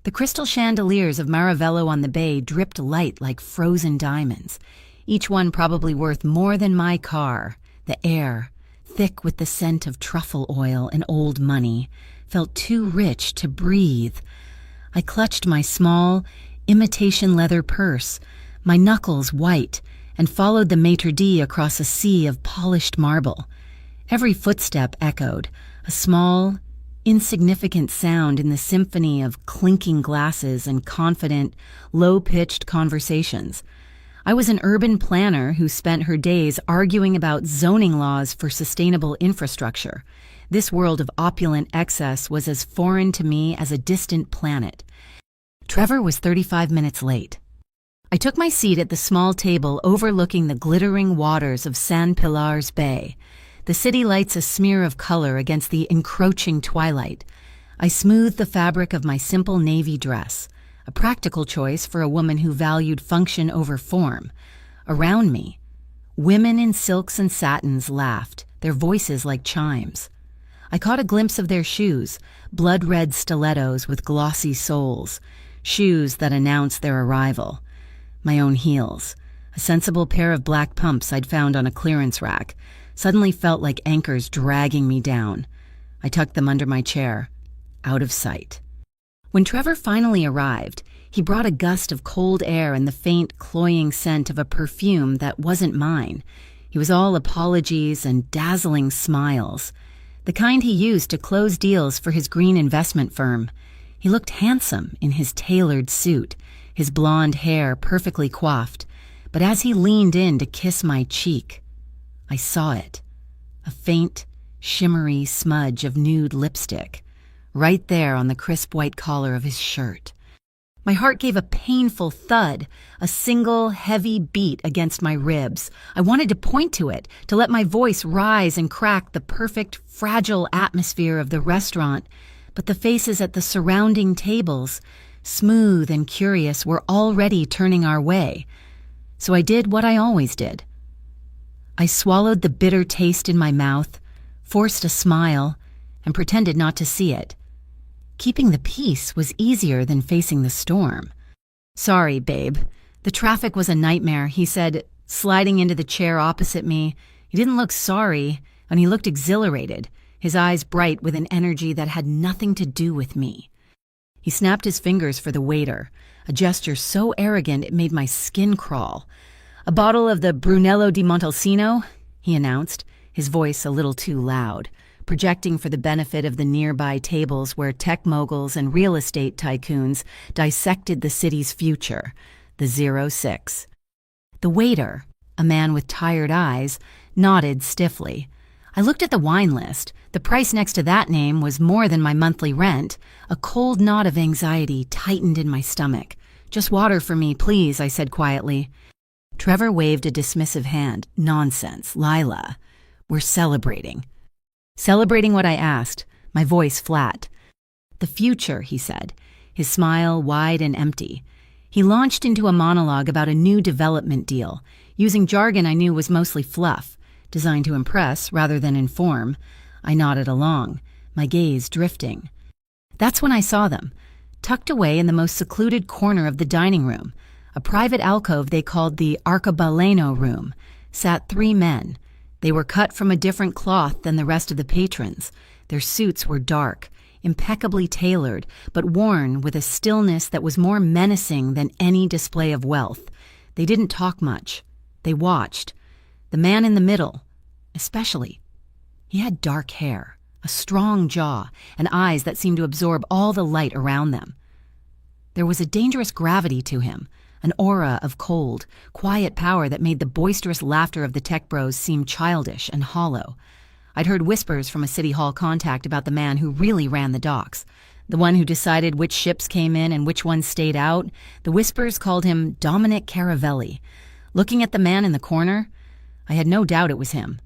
The crystal chandeliers of Maravello on the bay dripped light like frozen diamonds, each one probably worth more than my car. The air, thick with the scent of truffle oil and old money, felt too rich to breathe. I clutched my small, imitation leather purse, my knuckles white, and followed the maitre d' across a sea of polished marble. Every footstep echoed, a small, insignificant sound in the symphony of clinking glasses and confident, low-pitched conversations. I was an urban planner who spent her days arguing about zoning laws for sustainable infrastructure. This world of opulent excess was as foreign to me as a distant planet. Trevor was 35 minutes late. I took my seat at the small table overlooking the glittering waters of San Pilar's Bay. The city lights a smear of color against the encroaching twilight. I smoothed the fabric of my simple navy dress, a practical choice for a woman who valued function over form. Around me, women in silks and satins laughed, their voices like chimes. I caught a glimpse of their shoes, blood-red stilettos with glossy soles, shoes that announced their arrival. My own heels, a sensible pair of black pumps I'd found on a clearance rack, suddenly felt like anchors dragging me down. I tucked them under my chair, out of sight. When Trevor finally arrived, he brought a gust of cold air and the faint, cloying scent of a perfume that wasn't mine. He was all apologies and dazzling smiles, the kind he used to close deals for his green investment firm. He looked handsome in his tailored suit, his blonde hair perfectly coiffed, but as he leaned in to kiss my cheek, I saw it, a faint, shimmery smudge of nude lipstick, right there on the crisp white collar of his shirt. My heart gave a painful thud, a single, heavy beat against my ribs. I wanted to point to it, to let my voice rise and crack the perfect, fragile atmosphere of the restaurant, but the faces at the surrounding tables, smooth and curious, were already turning our way. So I did what I always did. I swallowed the bitter taste in my mouth, forced a smile, and pretended not to see it. Keeping the peace was easier than facing the storm. "Sorry, babe. The traffic was a nightmare," he said, sliding into the chair opposite me. He didn't look sorry, and he looked exhilarated, his eyes bright with an energy that had nothing to do with me. He snapped his fingers for the waiter, a gesture so arrogant it made my skin crawl. "A bottle of the Brunello di Montalcino," he announced, his voice a little too loud, projecting for the benefit of the nearby tables where tech moguls and real estate tycoons dissected the city's future, the 06. The waiter, a man with tired eyes, nodded stiffly. I looked at the wine list. The price next to that name was more than my monthly rent. A cold knot of anxiety tightened in my stomach. "Just water for me, please," I said quietly. Trevor waved a dismissive hand. "Nonsense, Lila. We're celebrating." Celebrating what I asked, my voice flat. "The future," he said, his smile wide and empty. He launched into a monologue about a new development deal, using jargon I knew was mostly fluff, designed to impress rather than inform. I nodded along, my gaze drifting. That's when I saw them, tucked away in the most secluded corner of the dining room, a private alcove they called the Arcobaleno room, sat 3 men. They were cut from a different cloth than the rest of the patrons. Their suits were dark, impeccably tailored, but worn with a stillness that was more menacing than any display of wealth. They didn't talk much. They watched. The man in the middle, especially. He had dark hair, a strong jaw, and eyes that seemed to absorb all the light around them. There was a dangerous gravity to him, an aura of cold, quiet power that made the boisterous laughter of the tech bros seem childish and hollow. I'd heard whispers from a city hall contact about the man who really ran the docks, the one who decided which ships came in and which ones stayed out. The whispers called him Dominic Caravelli. Looking at the man in the corner, I had no doubt it was him.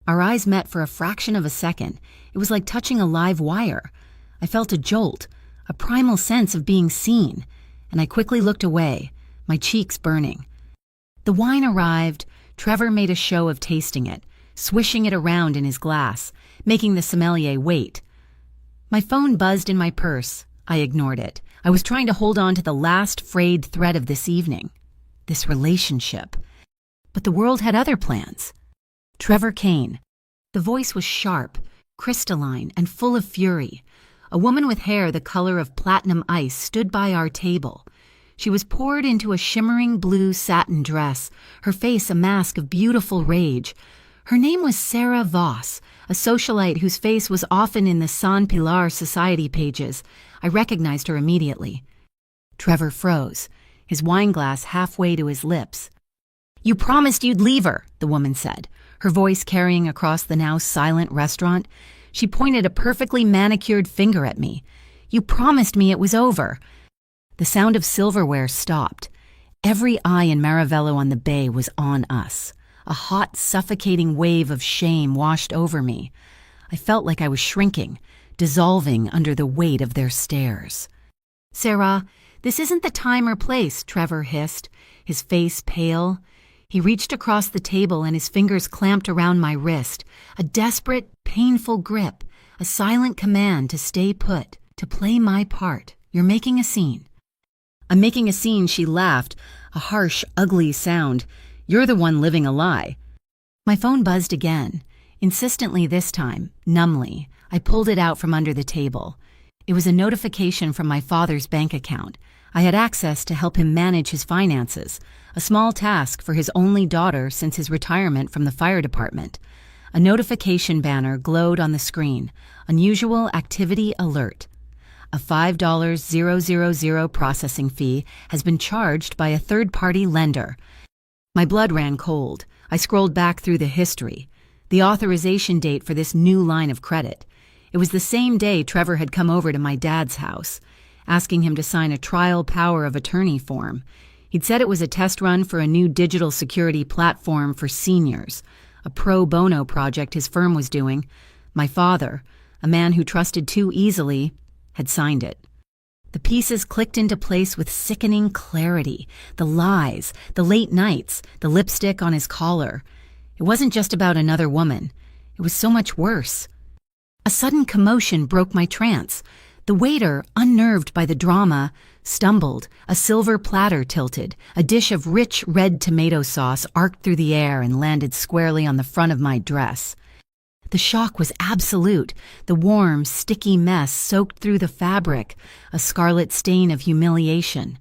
Our eyes met for a fraction of a second. It was like touching a live wire. I felt a jolt, a primal sense of being seen, and I quickly looked away, my cheeks burning. The wine arrived. Trevor made a show of tasting it, swishing it around in his glass, making the sommelier wait. My phone buzzed in my purse. I ignored it. I was trying to hold on to the last frayed thread of this evening, this relationship. But the world had other plans. Trevor Kane. The voice was sharp, crystalline, and full of fury. A woman with hair the color of platinum ice stood by our table. She was poured into a shimmering blue satin dress, her face a mask of beautiful rage. Her name was Sarah Voss, a socialite whose face was often in the San Pilar society pages. I recognized her immediately. Trevor froze, his wineglass halfway to his lips. "You promised you'd leave her," the woman said, her voice carrying across the now silent restaurant. She pointed a perfectly manicured finger at me. "You promised me it was over." The sound of silverware stopped. Every eye in Maravello on the Bay was on us. A hot, suffocating wave of shame washed over me. I felt like I was shrinking, dissolving under the weight of their stares. "Sarah, this isn't the time or place," Trevor hissed, his face pale. He reached across the table and his fingers clamped around my wrist, a desperate, painful grip, a silent command to stay put, to play my part. "You're making a scene." "I'm making a scene," she laughed, a harsh, ugly sound. "You're the one living a lie." My phone buzzed again, insistently this time, numbly. I pulled it out from under the table. It was a notification from my father's bank account. I had access to help him manage his finances, a small task for his only daughter since his retirement from the fire department. A notification banner glowed on the screen, unusual activity alert. A $5,000 processing fee has been charged by a third-party lender. My blood ran cold. I scrolled back through the history, the authorization date for this new line of credit. It was the same day Trevor had come over to my dad's house, asking him to sign a trial power of attorney form. He'd said it was a test run for a new digital security platform for seniors, a pro bono project his firm was doing. My father, a man who trusted too easily, had signed it. The pieces clicked into place with sickening clarity. The lies, the late nights, the lipstick on his collar. It wasn't just about another woman. It was so much worse. A sudden commotion broke my trance. The waiter, unnerved by the drama, stumbled. A silver platter tilted. A dish of rich red tomato sauce arced through the air and landed squarely on the front of my dress. The shock was absolute. The warm, sticky mess soaked through the fabric, a scarlet stain of humiliation.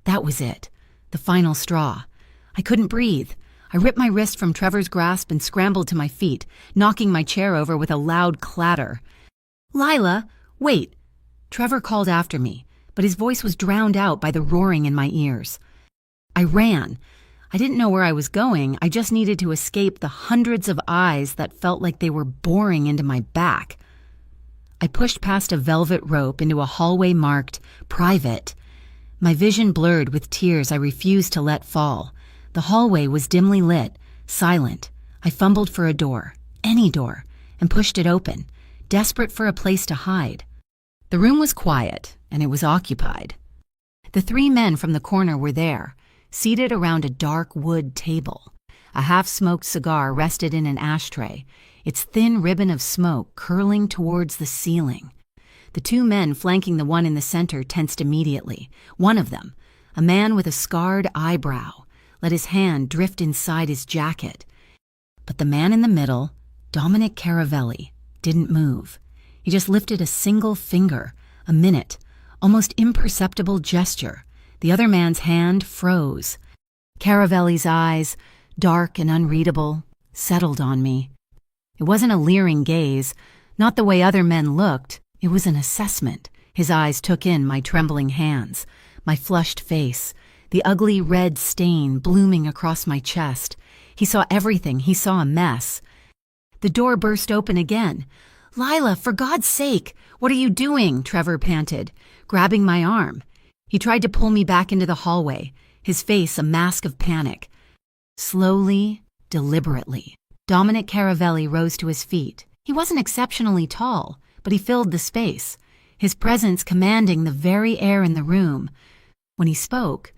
That was it, the final straw. I couldn't breathe. I ripped my wrist from Trevor's grasp and scrambled to my feet, knocking my chair over with a loud clatter. "Lila, wait!" Trevor called after me, but his voice was drowned out by the roaring in my ears. I ran. I didn't know where I was going. I just needed to escape the hundreds of eyes that felt like they were boring into my back. I pushed past a velvet rope into a hallway marked "Private." My vision blurred with tears I refused to let fall. The hallway was dimly lit, silent. I fumbled for a door, any door, and pushed it open, desperate for a place to hide. The room was quiet, and it was occupied. The three men from the corner were there, seated around a dark wood table. A half-smoked cigar rested in an ashtray, its thin ribbon of smoke curling towards the ceiling. The two men flanking the one in the center tensed immediately. One of them, a man with a scarred eyebrow, let his hand drift inside his jacket. But the man in the middle, Dominic Caravelli, didn't move. He just lifted a single finger, a minute, almost imperceptible gesture. The other man's hand froze. Caravelli's eyes, dark and unreadable, settled on me. It wasn't a leering gaze, not the way other men looked. It was an assessment. His eyes took in my trembling hands, my flushed face, the ugly red stain blooming across my chest. He saw everything. He saw a mess. The door burst open again. "Lila, for God's sake, what are you doing?" Trevor panted, grabbing my arm. He tried to pull me back into the hallway, his face a mask of panic. Slowly, deliberately, Dominic Caravelli rose to his feet. He wasn't exceptionally tall, but he filled the space, his presence commanding the very air in the room. When he spoke,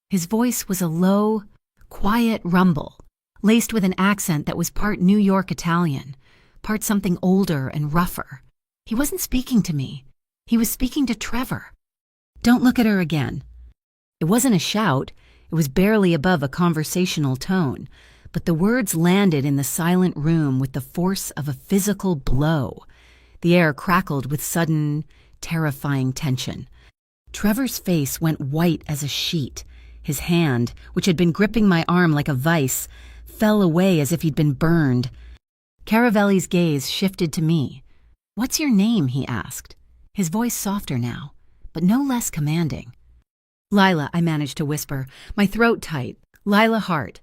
his voice was a low, quiet rumble, laced with an accent that was part New York Italian, part something older and rougher. He wasn't speaking to me. He was speaking to Trevor. Don't look at her again. It wasn't a shout, it was barely above a conversational tone, but the words landed in the silent room with the force of a physical blow. The air crackled with sudden, terrifying tension. Trevor's face went white as a sheet. His hand, which had been gripping my arm like a vice, fell away as if he'd been burned. Caravelli's gaze shifted to me. "What's your name?" he asked, his voice softer now, but no less commanding. "Lila," I managed to whisper, my throat tight. "Lila Hart."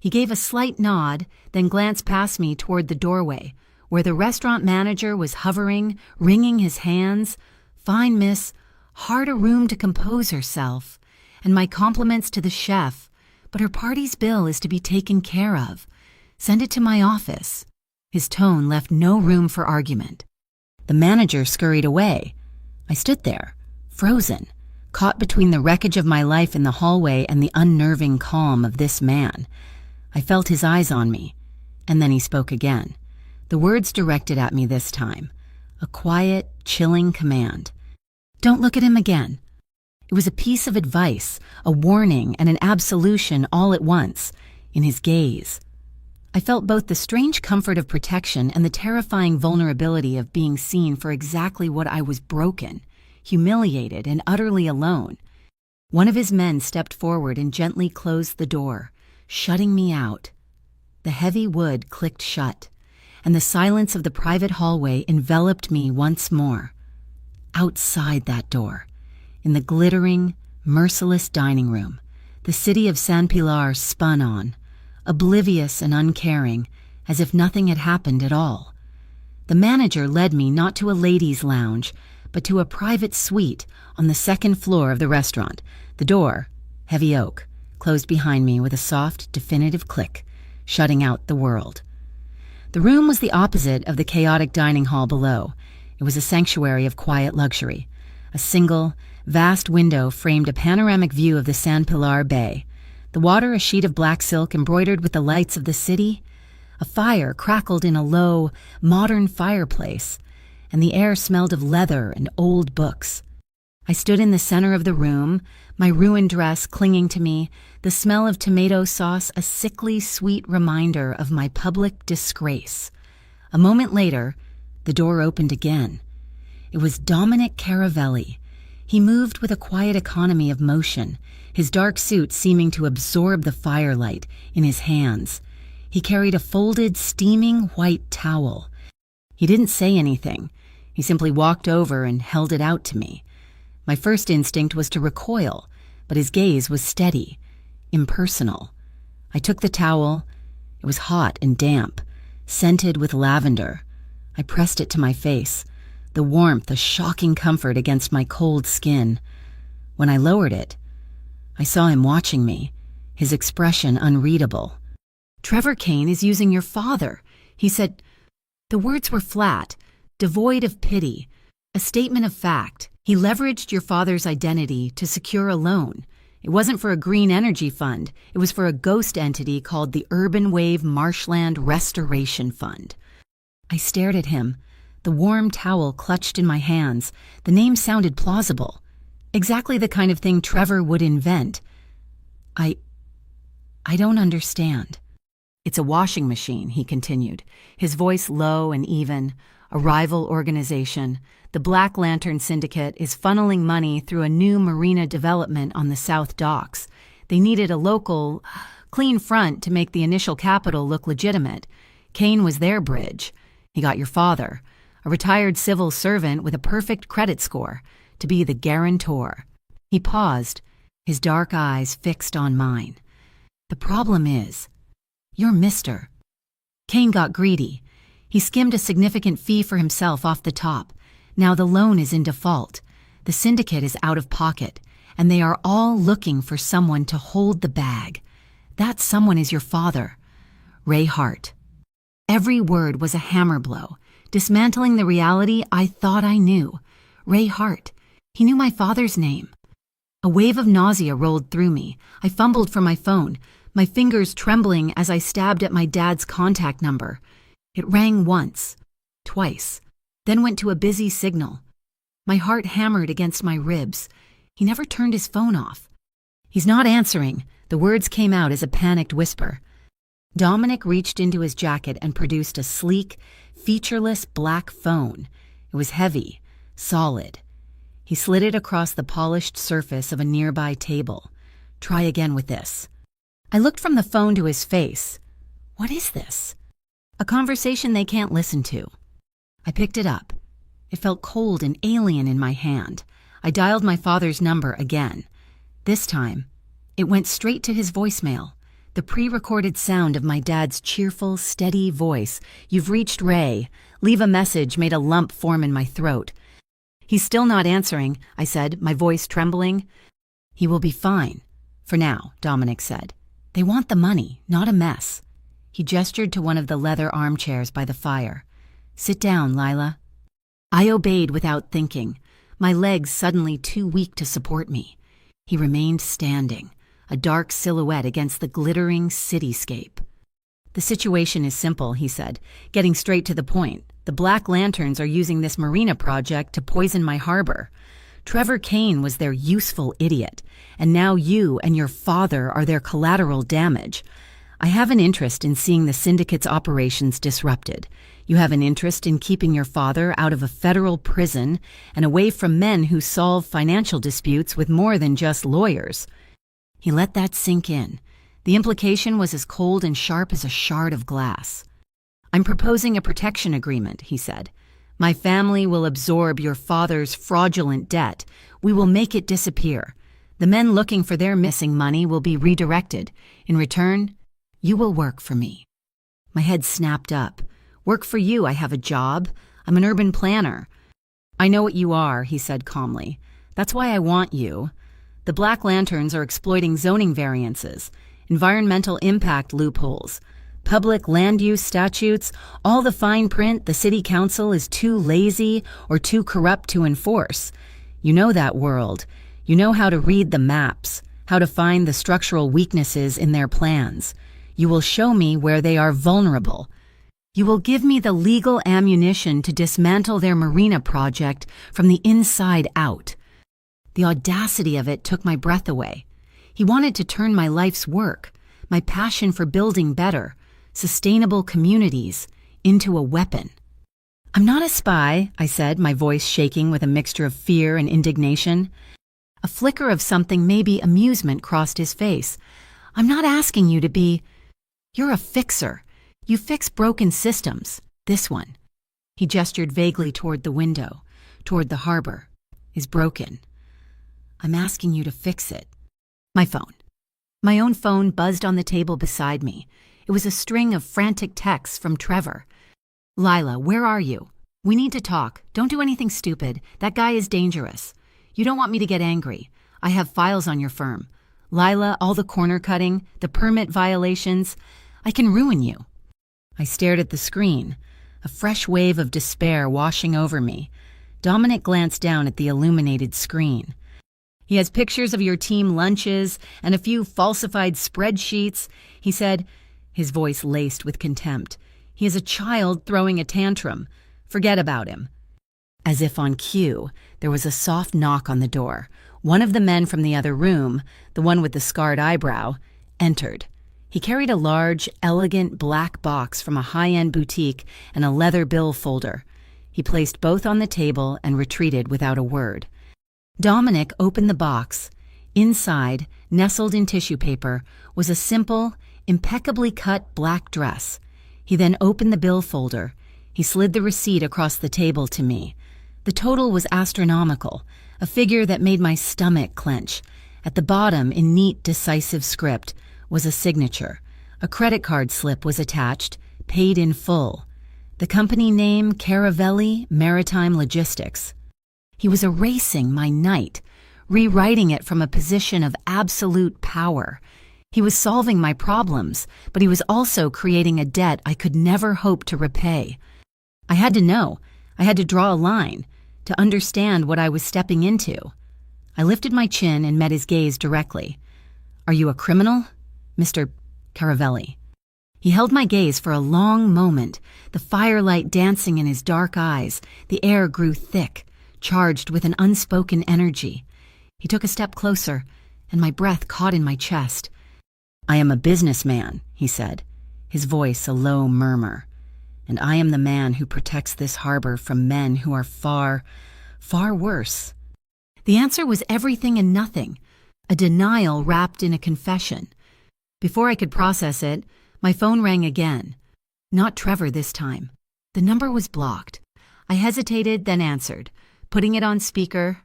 He gave a slight nod, then glanced past me toward the doorway, where the restaurant manager was hovering, wringing his hands. "Fine, miss. Hard a room to compose herself. And my compliments to the chef, but her party's bill is to be taken care of. Send it to my office." His tone left no room for argument. The manager scurried away. I stood there, frozen, caught between the wreckage of my life in the hallway and the unnerving calm of this man. I felt his eyes on me, and then he spoke again. The words directed at me this time. A quiet, chilling command. "Don't look at him again." It was a piece of advice, a warning, and an absolution all at once, in his gaze. I felt both the strange comfort of protection and the terrifying vulnerability of being seen for exactly what I was: broken, humiliated, and utterly alone. One of his men stepped forward and gently closed the door, shutting me out. The heavy wood clicked shut, and the silence of the private hallway enveloped me once more. Outside that door, in the glittering, merciless dining room, the city of San Pilar spun on, oblivious and uncaring, as if nothing had happened at all. The manager led me not to a ladies' lounge, but to a private suite on the second floor of the restaurant. The door, heavy oak, closed behind me with a soft, definitive click, shutting out the world. The room was the opposite of the chaotic dining hall below. It was a sanctuary of quiet luxury. A single, vast window framed a panoramic view of the San Pilar Bay. The water a sheet of black silk embroidered with the lights of the city. A fire crackled in a low, modern fireplace, and the air smelled of leather and old books. I stood in the center of the room, my ruined dress clinging to me, the smell of tomato sauce a sickly sweet reminder of my public disgrace. A moment later, the door opened again. It was Dominic Caravelli. He moved with a quiet economy of motion, his dark suit seeming to absorb the firelight in his hands. He carried a folded, steaming white towel. He didn't say anything. He simply walked over and held it out to me. My first instinct was to recoil, but his gaze was steady, impersonal. I took the towel. It was hot and damp, scented with lavender. I pressed it to my face, the warmth a shocking comfort against my cold skin. When I lowered it, I saw him watching me, his expression unreadable. "Trevor Kane is using your father," he said. The words were flat, devoid of pity, a statement of fact. "He leveraged your father's identity to secure a loan. It wasn't for a green energy fund. It was for a ghost entity called the Urban Wave Marshland Restoration Fund." I stared at him, the warm towel clutched in my hands. The name sounded plausible. Exactly the kind of thing Trevor would invent. I don't understand." "It's a washing machine," he continued, his voice low and even. "A rival organization, the Black Lantern Syndicate, is funneling money through a new marina development on the South Docks. They needed a local, clean front to make the initial capital look legitimate. Kane was their bridge. He got your father, a retired civil servant with a perfect credit score, to be the guarantor." He paused, his dark eyes fixed on mine. "The problem is, you're Mr. Kane got greedy. He skimmed a significant fee for himself off the top. Now the loan is in default. The syndicate is out of pocket, and they are all looking for someone to hold the bag. That someone is your father, Ray Hart." Every word was a hammer blow, dismantling the reality I thought I knew. Ray Hart. He knew my father's name. A wave of nausea rolled through me. I fumbled for my phone, my fingers trembling as I stabbed at my dad's contact number. It rang once, twice, then went to a busy signal. My heart hammered against my ribs. He never turned his phone off. He's not answering. The words came out as a panicked whisper. Dominic reached into his jacket and produced a sleek, featureless black phone. It was heavy, solid. He slid it across the polished surface of a nearby table. Try again with this. I looked from the phone to his face. What is this? A conversation they can't listen to. I picked it up. It felt cold and alien in my hand. I dialed my father's number again. This time, it went straight to his voicemail. The pre-recorded sound of my dad's cheerful, steady voice. "You've reached Ray. Leave a message," made a lump form in my throat. "He's still not answering," I said, my voice trembling. "He will be fine. For now," Dominic said. "They want the money, not a mess." He gestured to one of the leather armchairs by the fire. "Sit down, Lila." I obeyed without thinking, my legs suddenly too weak to support me. He remained standing, a dark silhouette against the glittering cityscape. "The situation is simple," he said, getting straight to the point. "The Black Lanterns are using this marina project to poison my harbor. Trevor Kane was their useful idiot, and now you and your father are their collateral damage. I have an interest in seeing the syndicate's operations disrupted. You have an interest in keeping your father out of a federal prison and away from men who solve financial disputes with more than just lawyers." He let that sink in. The implication was as cold and sharp as a shard of glass. "I'm proposing a protection agreement," he said. "My family will absorb your father's fraudulent debt. We will make it disappear. The men looking for their missing money will be redirected. In return, you will work for me." My head snapped up. "Work for you? I have a job. I'm an urban planner." "I know what you are," he said calmly. "That's why I want you. The Black Lanterns are exploiting zoning variances, environmental impact loopholes, public land use statutes, all the fine print the city council is too lazy or too corrupt to enforce. You know that world. You know how to read the maps, how to find the structural weaknesses in their plans. You will show me where they are vulnerable. You will give me the legal ammunition to dismantle their marina project from the inside out." The audacity of it took my breath away. He wanted to turn my life's work, my passion for building better, sustainable communities, into a weapon. "I'm not a spy," I said, my voice shaking with a mixture of fear and indignation. A flicker of something, maybe amusement, crossed his face. "I'm not asking you to be. You're a fixer. You fix broken systems. This one," he gestured vaguely toward the window, toward the harbor, "is broken. I'm asking you to fix it." My phone. My own phone buzzed on the table beside me. It was a string of frantic texts from Trevor. "Lila, where are you? We need to talk. Don't do anything stupid. That guy is dangerous. You don't want me to get angry. I have files on your firm. Lila, all the corner cutting, the permit violations. I can ruin you." I stared at the screen, a fresh wave of despair washing over me. Dominic glanced down at the illuminated screen. "He has pictures of your team lunches and a few falsified spreadsheets," he said, his voice laced with contempt. "He is a child throwing a tantrum. Forget about him." As if on cue, there was a soft knock on the door. One of the men from the other room, the one with the scarred eyebrow, entered. He carried a large, elegant black box from a high-end boutique and a leather bill folder. He placed both on the table and retreated without a word. Dominic opened the box. Inside, nestled in tissue paper, was a simple, impeccably cut black dress. He then opened the bill folder. He slid the receipt across the table to me. The total was astronomical, a figure that made my stomach clench. At the bottom, in neat, decisive script, was a signature. A credit card slip was attached, paid in full. The company name, Caravelli Maritime Logistics. He was erasing my night, rewriting it from a position of absolute power. He was solving my problems, but he was also creating a debt I could never hope to repay. I had to know. I had to draw a line, to understand what I was stepping into. I lifted my chin and met his gaze directly. "Are you a criminal, Mr. Caravelli?" He held my gaze for a long moment, the firelight dancing in his dark eyes. The air grew thick, charged with an unspoken energy. He took a step closer, and my breath caught in my chest. "I am a businessman," he said, his voice a low murmur. "And I am the man who protects this harbor from men who are far, far worse." The answer was everything and nothing, a denial wrapped in a confession. Before I could process it, my phone rang again. Not Trevor this time. The number was blocked. I hesitated, then answered, putting it on speaker.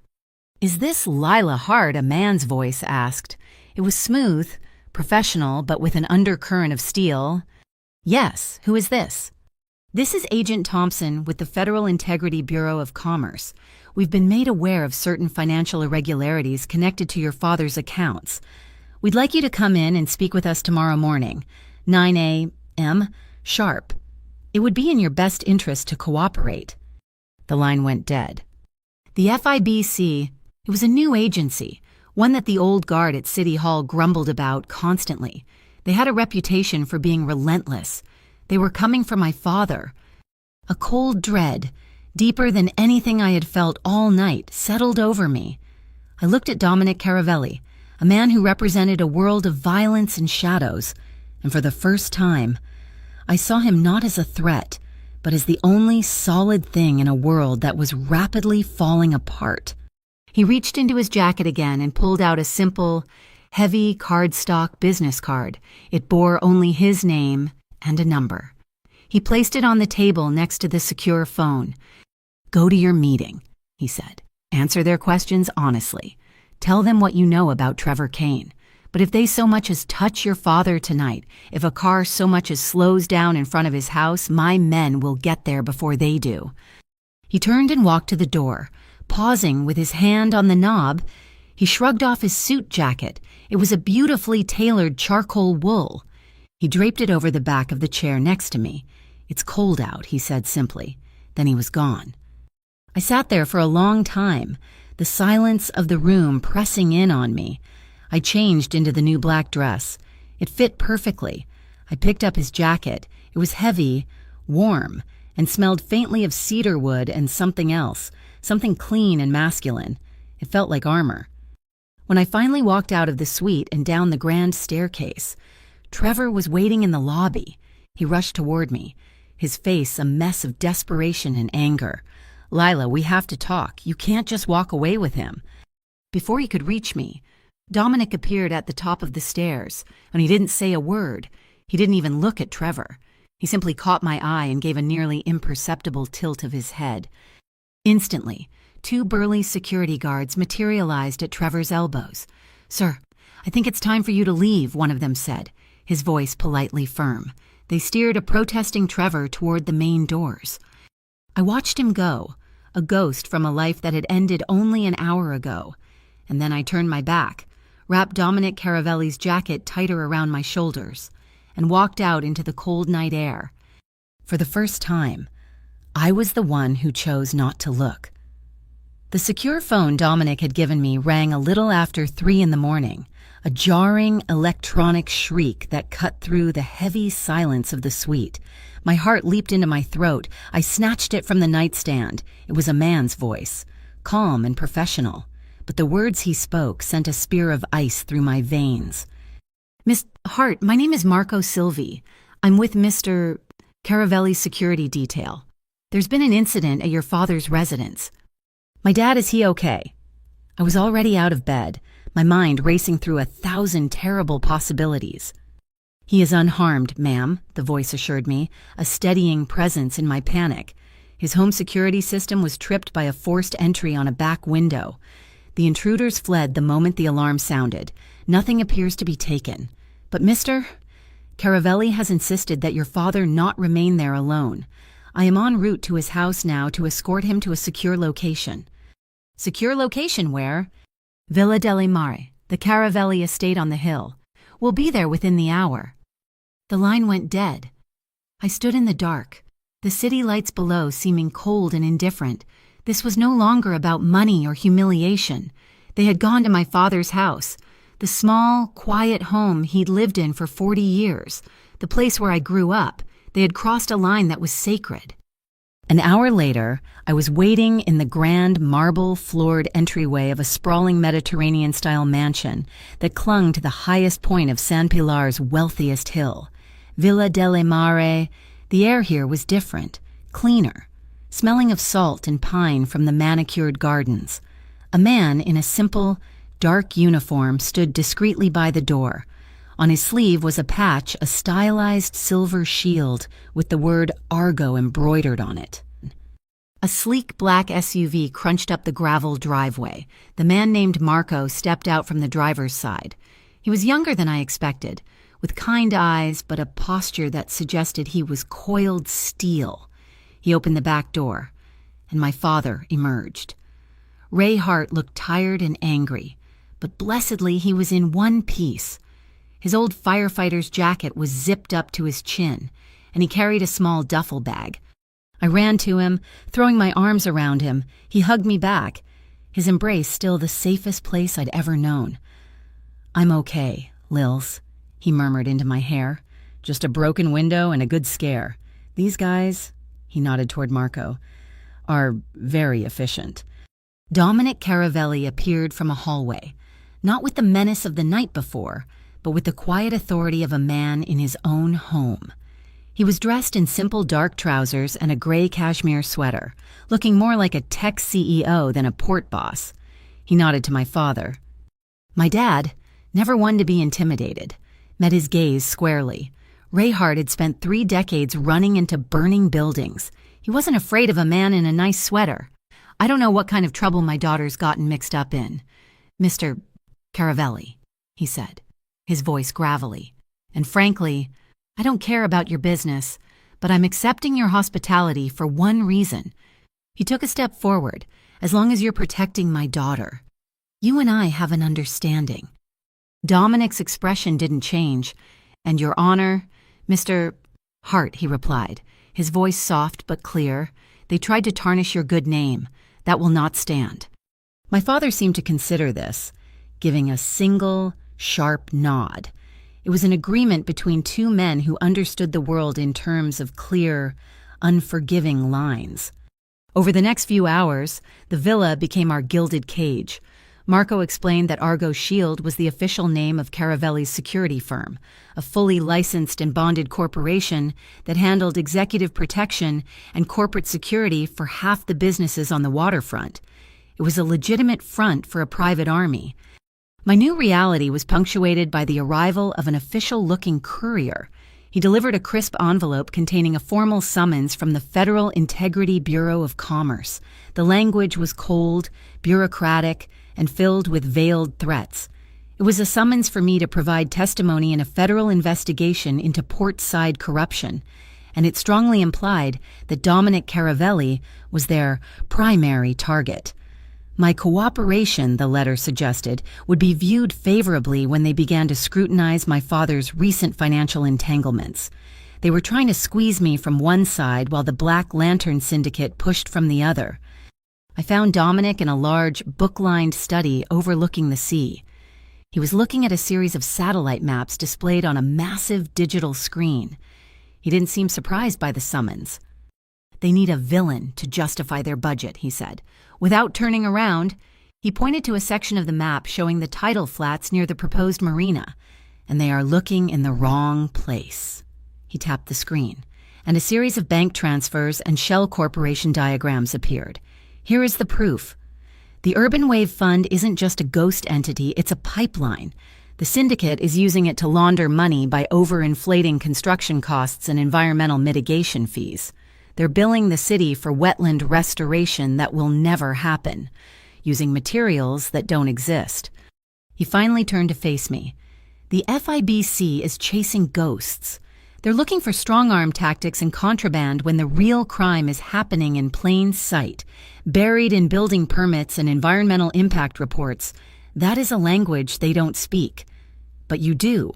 "Is this Lila Hart?" a man's voice asked. It was smooth, professional, but with an undercurrent of steel. "Yes, who is this?" "This is Agent Thompson with the Federal Integrity Bureau of Commerce. We've been made aware of certain financial irregularities connected to your father's accounts. We'd like you to come in and speak with us tomorrow morning, 9 a.m. sharp. It would be in your best interest to cooperate." The line went dead. The FIBC, it was a new agency, one that the old guard at City Hall grumbled about constantly. They had a reputation for being relentless. They were coming for my father. A cold dread, deeper than anything I had felt all night, settled over me. I looked at Dominic Caravelli, a man who represented a world of violence and shadows, and for the first time, I saw him not as a threat, but as the only solid thing in a world that was rapidly falling apart. He reached into his jacket again and pulled out a simple, heavy cardstock business card. It bore only his name and a number. He placed it on the table next to the secure phone. "Go to your meeting," he said. "Answer their questions honestly. Tell them what you know about Trevor Kane. But if they so much as touch your father tonight, if a car so much as slows down in front of his house, my men will get there before they do." He turned and walked to the door. Pausing with his hand on the knob, he shrugged off his suit jacket. It was a beautifully tailored charcoal wool. He draped it over the back of the chair next to me. "It's cold out," he said simply. Then he was gone. I sat there for a long time, the silence of the room pressing in on me. I changed into the new black dress. It fit perfectly. I picked up his jacket. It was heavy, warm, and smelled faintly of cedar wood and something else, something clean and masculine. It felt like armor. When I finally walked out of the suite and down the grand staircase, Trevor was waiting in the lobby. He rushed toward me, his face a mess of desperation and anger. "Lila, we have to talk. You can't just walk away with him." Before he could reach me, Dominic appeared at the top of the stairs, and he didn't say a word. He didn't even look at Trevor. He simply caught my eye and gave a nearly imperceptible tilt of his head. Instantly, 2 burly security guards materialized at Trevor's elbows. "Sir, I think it's time for you to leave," one of them said, his voice politely firm. They steered a protesting Trevor toward the main doors. I watched him go, a ghost from a life that had ended only an hour ago. And then I turned my back, wrapped Dominic Caravelli's jacket tighter around my shoulders, and walked out into the cold night air. For the first time, I was the one who chose not to look. The secure phone Dominic had given me rang a little after 3 in the morning, a jarring electronic shriek that cut through the heavy silence of the suite. My heart leaped into my throat. I snatched it from the nightstand. It was a man's voice, calm and professional, but the words he spoke sent a spear of ice through my veins. "Miss Hart, my name is Marco Silvi. I'm with Mr. Caravelli's security detail. There's been an incident at your father's residence. My dad, is he okay?" I was already out of bed, my mind racing through 1,000 terrible possibilities. "He is unharmed, ma'am," the voice assured me, a steadying presence in my panic. His home security system was tripped by a forced entry on a back window. The intruders fled the moment the alarm sounded. Nothing appears to be taken. But Mr. Caravelli has insisted that your father not remain there alone. I am en route to his house now to escort him to a secure location." "Secure location where?" "Villa delle Mare, the Caravelli estate on the hill. We'll be there within the hour." The line went dead. I stood in the dark, the city lights below seeming cold and indifferent. This was no longer about money or humiliation. They had gone to my father's house, the small, quiet home he'd lived in for 40 years, the place where I grew up. They had crossed a line that was sacred. An hour later, I was waiting in the grand marble-floored entryway of a sprawling Mediterranean-style mansion that clung to the highest point of San Pilar's wealthiest hill. Villa delle Mare. The air here was different, cleaner, smelling of salt and pine from the manicured gardens. A man in a simple, dark uniform stood discreetly by the door. On his sleeve was a stylized silver shield with the word Argo embroidered on it. A sleek black SUV crunched up the gravel driveway. The man named Marco stepped out from the driver's side. He was younger than I expected, with kind eyes but a posture that suggested he was coiled steel. He opened the back door, and my father emerged. Ray Hart looked tired and angry, but blessedly he was in one piece. His old firefighter's jacket was zipped up to his chin, and he carried a small duffel bag. I ran to him, throwing my arms around him. He hugged me back, his embrace still the safest place I'd ever known. "I'm okay, Lils," he murmured into my hair. "Just a broken window and a good scare. These guys," he nodded toward Marco, "are very efficient." Dominic Caravelli appeared from a hallway, not with the menace of the night before, but with the quiet authority of a man in his own home. He was dressed in simple dark trousers and a gray cashmere sweater, looking more like a tech CEO than a port boss. He nodded to my father. My dad, never one to be intimidated, met his gaze squarely. Ray Hart had spent 3 decades running into burning buildings. He wasn't afraid of a man in a nice sweater. "I don't know what kind of trouble my daughter's gotten mixed up in, Mr. Caravelli," he said, his voice gravelly. "And frankly, I don't care about your business, but I'm accepting your hospitality for one reason." He took a step forward. "As long as you're protecting my daughter. You and I have an understanding." Dominic's expression didn't change. "And your honor, Mr. Hart," he replied, his voice soft but clear. "They tried to tarnish your good name. That will not stand." My father seemed to consider this, giving a single, sharp nod. It was an agreement between 2 men who understood the world in terms of clear, unforgiving lines. Over the next few hours, the villa became our gilded cage. Marco explained that Argo Shield was the official name of Caravelli's security firm, a fully licensed and bonded corporation that handled executive protection and corporate security for half the businesses on the waterfront. It was a legitimate front for a private army. My new reality was punctuated by the arrival of an official-looking courier. He delivered a crisp envelope containing a formal summons from the Federal Integrity Bureau of Commerce. The language was cold, bureaucratic, and filled with veiled threats. It was a summons for me to provide testimony in a federal investigation into port-side corruption, and it strongly implied that Dominic Caravelli was their primary target. My cooperation, the letter suggested, would be viewed favorably when they began to scrutinize my father's recent financial entanglements. They were trying to squeeze me from one side while the Black Lantern Syndicate pushed from the other. I found Dominic in a large, book-lined study overlooking the sea. He was looking at a series of satellite maps displayed on a massive digital screen. He didn't seem surprised by the summons. "They need a villain to justify their budget," he said. Without turning around, he pointed to a section of the map showing the tidal flats near the proposed marina, and they are looking in the wrong place. He tapped the screen, and a series of bank transfers and Shell Corporation diagrams appeared. Here is the proof. The Urban Wave Fund isn't just a ghost entity, it's a pipeline. The syndicate is using it to launder money by overinflating construction costs and environmental mitigation fees. They're billing the city for wetland restoration that will never happen, using materials that don't exist. He finally turned to face me. The FIBC is chasing ghosts. They're looking for strong-arm tactics and contraband when the real crime is happening in plain sight, buried in building permits and environmental impact reports. That is a language they don't speak. But you do.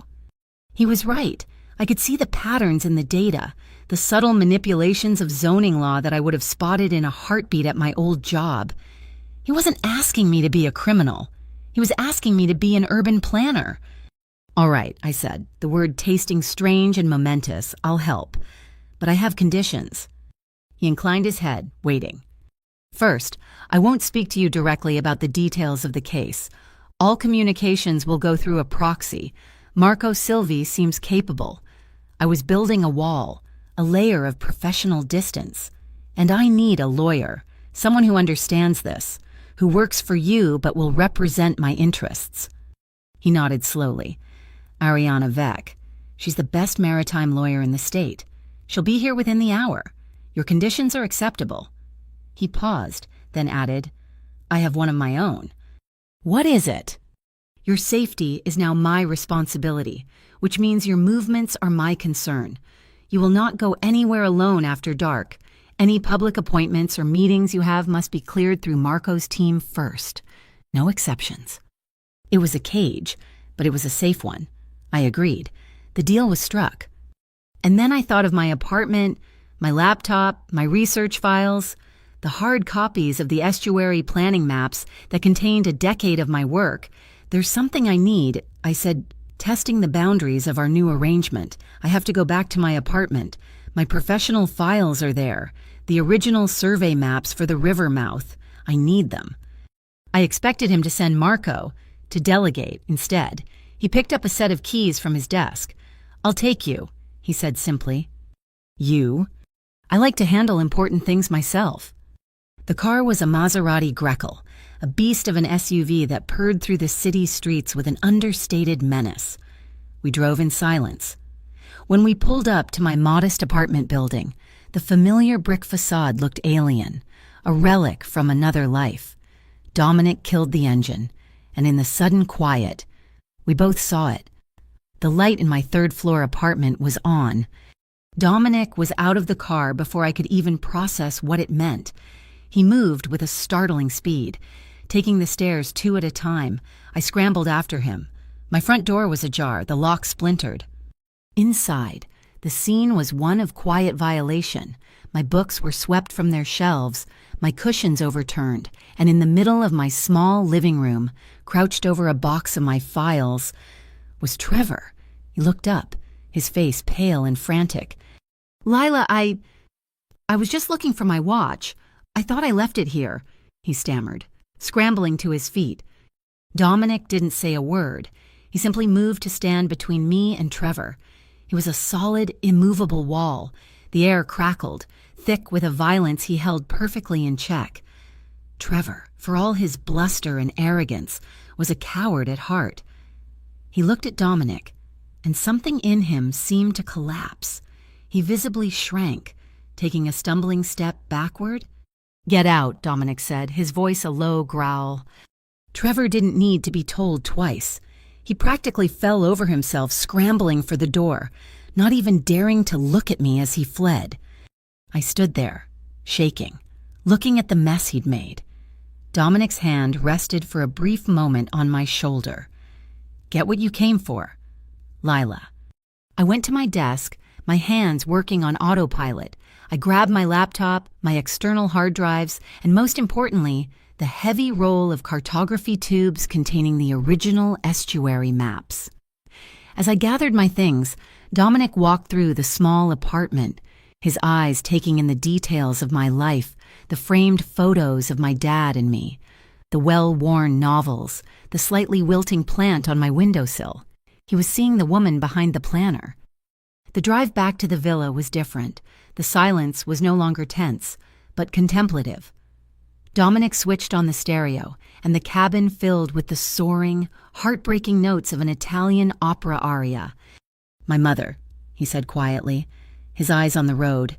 He was right. I could see the patterns in the data, the subtle manipulations of zoning law that I would have spotted in a heartbeat at my old job. He wasn't asking me to be a criminal. He was asking me to be an urban planner. "All right," I said, the word tasting strange and momentous. "I'll help. But I have conditions." He inclined his head, waiting. First, I won't speak to you directly about the details of the case. All communications will go through a proxy. Marco Silvi seems capable. I was building a wall, a layer of professional distance. And I need a lawyer, someone who understands this, who works for you but will represent my interests. He nodded slowly. Ariana Vec. She's the best maritime lawyer in the state. She'll be here within the hour. Your conditions are acceptable. He paused, then added, I have one of my own. What is it? Your safety is now my responsibility, which means your movements are my concern. You will not go anywhere alone after dark. Any public appointments or meetings you have must be cleared through Marco's team first. No exceptions. It was a cage, but it was a safe one. I agreed. The deal was struck. And then I thought of my apartment, my laptop, my research files, the hard copies of the estuary planning maps that contained a decade of my work. There's something I need, I said, testing the boundaries of our new arrangement. I have to go back to my apartment. My professional files are there, the original survey maps for the river mouth. I need them. I expected him to send Marco, to delegate instead. He picked up a set of keys from his desk. I'll take you, he said simply. You? I like to handle important things myself. The car was a Maserati Grekel, a beast of an SUV that purred through the city streets with an understated menace. We drove in silence. When we pulled up to my modest apartment building, the familiar brick facade looked alien, a relic from another life. Dominic killed the engine, and in the sudden quiet, we both saw it. The light in my third-floor apartment was on. Dominic was out of the car before I could even process what it meant. He moved with a startling speed. Taking the stairs 2 at a time, I scrambled after him. My front door was ajar, the lock splintered. Inside, the scene was one of quiet violation. My books were swept from their shelves, my cushions overturned, and in the middle of my small living room, crouched over a box of my files, was Trevor. He looked up, his face pale and frantic. Lila, I was just looking for my watch. I thought I left it here, he stammered, scrambling to his feet. Dominic didn't say a word. He simply moved to stand between me and Trevor. He was a solid, immovable wall. The air crackled, thick with a violence he held perfectly in check. Trevor, for all his bluster and arrogance, was a coward at heart. He looked at Dominic, and something in him seemed to collapse. He visibly shrank, taking a stumbling step backward. Get out, Dominic said, his voice a low growl. Trevor didn't need to be told twice. He practically fell over himself, scrambling for the door, not even daring to look at me as he fled. I stood there, shaking, looking at the mess he'd made. Dominic's hand rested for a brief moment on my shoulder. Get what you came for, Lila. I went to my desk, my hands working on autopilot. I grabbed my laptop, my external hard drives, and most importantly, the heavy roll of cartography tubes containing the original estuary maps. As I gathered my things, Dominic walked through the small apartment, his eyes taking in the details of my life, the framed photos of my dad and me, the well-worn novels, the slightly wilting plant on my windowsill. He was seeing the woman behind the planner. The drive back to the villa was different. The silence was no longer tense, but contemplative. Dominic switched on the stereo, and the cabin filled with the soaring, heartbreaking notes of an Italian opera aria. My mother, he said quietly, his eyes on the road.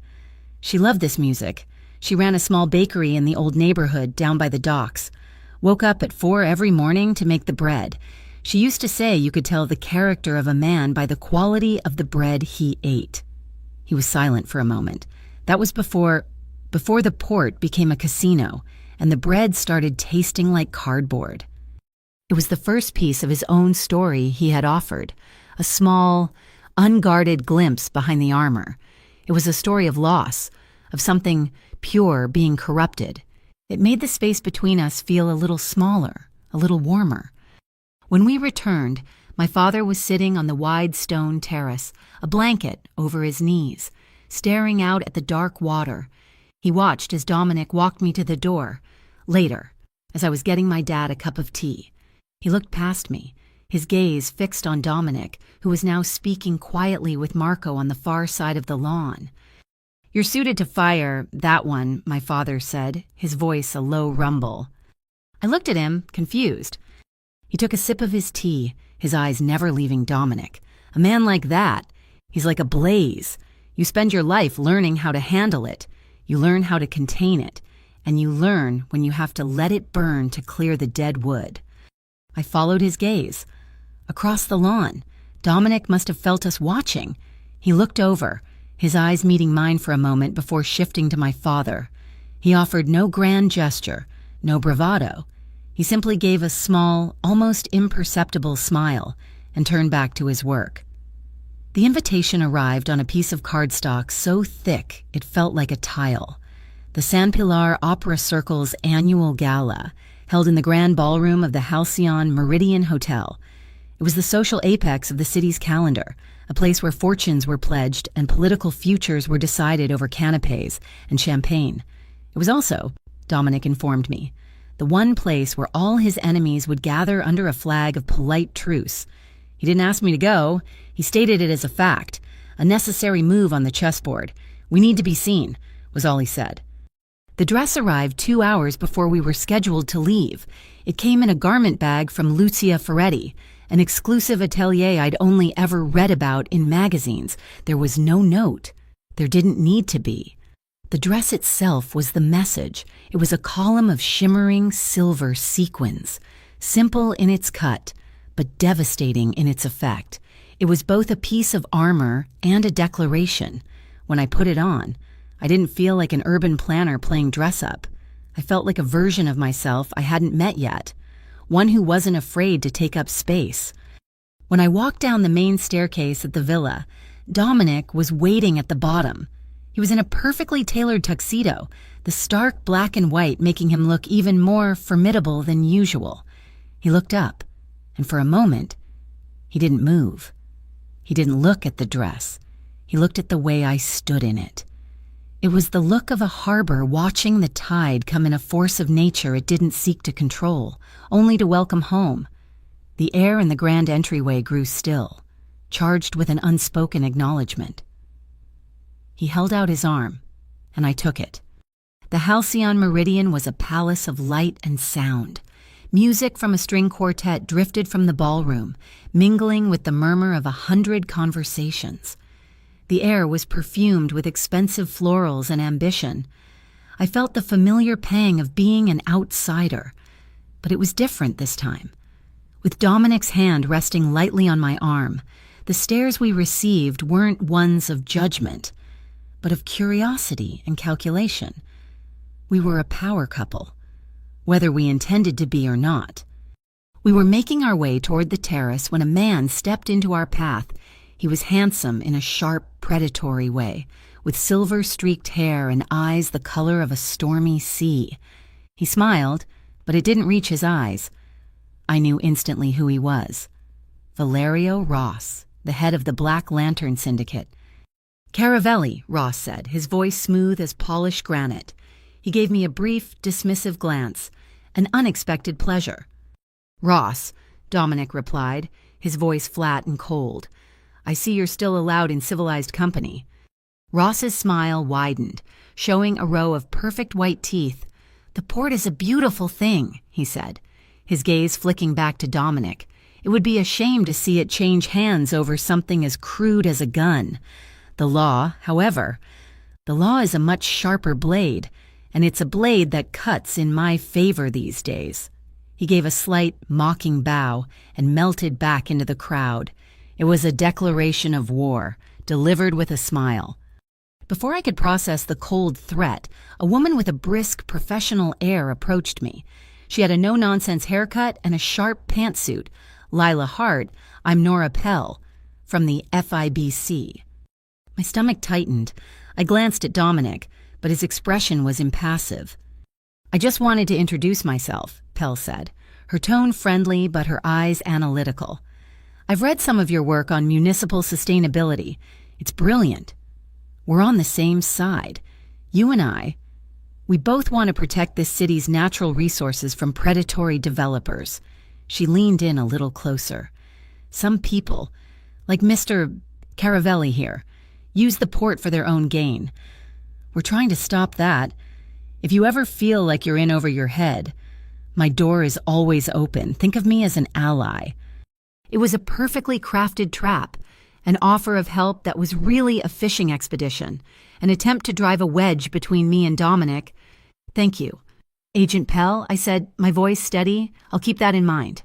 She loved this music. She ran a small bakery in the old neighborhood down by the docks. Woke up at 4 every morning to make the bread. She used to say you could tell the character of a man by the quality of the bread he ate. He was silent for a moment. That was before the port became a casino, and the bread started tasting like cardboard. It was the first piece of his own story he had offered, a small, unguarded glimpse behind the armor. It was a story of loss, of something pure being corrupted. It made the space between us feel a little smaller, a little warmer. When we returned, my father was sitting on the wide stone terrace, a blanket over his knees, staring out at the dark water. He watched as Dominic walked me to the door. Later, as I was getting my dad a cup of tea, he looked past me, his gaze fixed on Dominic, who was now speaking quietly with Marco on the far side of the lawn. "You're suited to fire, that one," my father said, his voice a low rumble. I looked at him, confused. He took a sip of his tea, his eyes never leaving Dominic. A man like that, he's like a blaze. You spend your life learning how to handle it. You learn how to contain it. And you learn when you have to let it burn to clear the dead wood. I followed his gaze. Across the lawn, Dominic must have felt us watching. He looked over, his eyes meeting mine for a moment before shifting to my father. He offered no grand gesture, no bravado. He simply gave a small, almost imperceptible smile and turned back to his work. The invitation arrived on a piece of cardstock so thick it felt like a tile. The San Pilar Opera Circle's annual gala, held in the grand ballroom of the Halcyon Meridian Hotel. It was the social apex of the city's calendar, a place where fortunes were pledged and political futures were decided over canapes and champagne. It was also, Dominic informed me, the one place where all his enemies would gather under a flag of polite truce. He didn't ask me to go. He stated it as a fact, a necessary move on the chessboard. "We need to be seen," was all he said. The dress arrived 2 hours before we were scheduled to leave. It came in a garment bag from Lucia Ferretti, an exclusive atelier I'd only ever read about in magazines. There was no note. There didn't need to be. The dress itself was the message. It was a column of shimmering silver sequins, simple in its cut, but devastating in its effect. It was both a piece of armor and a declaration. When I put it on, I didn't feel like an urban planner playing dress-up. I felt like a version of myself I hadn't met yet, one who wasn't afraid to take up space. When I walked down the main staircase at the villa, Dominic was waiting at the bottom. He was in a perfectly tailored tuxedo, the stark black and white making him look even more formidable than usual. He looked up, and for a moment, he didn't move. He didn't look at the dress. He looked at the way I stood in it. It was the look of a harbor watching the tide come in a force of nature it didn't seek to control, only to welcome home. The air in the grand entryway grew still, charged with an unspoken acknowledgement. He held out his arm, and I took it. The Halcyon Meridian was a palace of light and sound. Music from a string quartet drifted from the ballroom, mingling with the murmur of 100 conversations. The air was perfumed with expensive florals and ambition. I felt the familiar pang of being an outsider, but it was different this time. With Dominic's hand resting lightly on my arm, the stares we received weren't ones of judgment, but of curiosity and calculation. We were a power couple, whether we intended to be or not. We were making our way toward the terrace when a man stepped into our path. He was handsome in a sharp, predatory way, with silver-streaked hair and eyes the color of a stormy sea. He smiled, but it didn't reach his eyes. I knew instantly who he was. Valerio Ross, the head of the Black Lantern Syndicate. "Caravelli," Ross said, his voice smooth as polished granite. He gave me a brief, dismissive glance, an unexpected pleasure. "Ross," Dominic replied, his voice flat and cold. "I see you're still allowed in civilized company." Ross's smile widened, showing a row of perfect white teeth. "The port is a beautiful thing," he said, his gaze flicking back to Dominic. "It would be a shame to see it change hands over something as crude as a gun. The law, however, the law is a much sharper blade, and it's a blade that cuts in my favor these days." He gave a slight, mocking bow and melted back into the crowd. It was a declaration of war, delivered with a smile. Before I could process the cold threat, a woman with a brisk, professional air approached me. She had a no-nonsense haircut and a sharp pantsuit. "Lila Hart, I'm Nora Pell, from the FIBC." My stomach tightened. I glanced at Dominic, but his expression was impassive. "I just wanted to introduce myself," Pell said, her tone friendly but her eyes analytical. "I've read some of your work on municipal sustainability. It's brilliant. We're on the same side. You and I, We both want to protect this city's natural resources from predatory developers. She leaned in a little closer. Some people, like Mr. Caravelli here, use the port for their own gain. We're trying to stop that. If you ever feel like you're in over your head, my door is always open. Think of me as an ally. It was a perfectly crafted trap, an offer of help that was really a fishing expedition, an attempt to drive a wedge between me and Dominic. Thank you. Agent Pell, I said, my voice steady. I'll keep that in mind.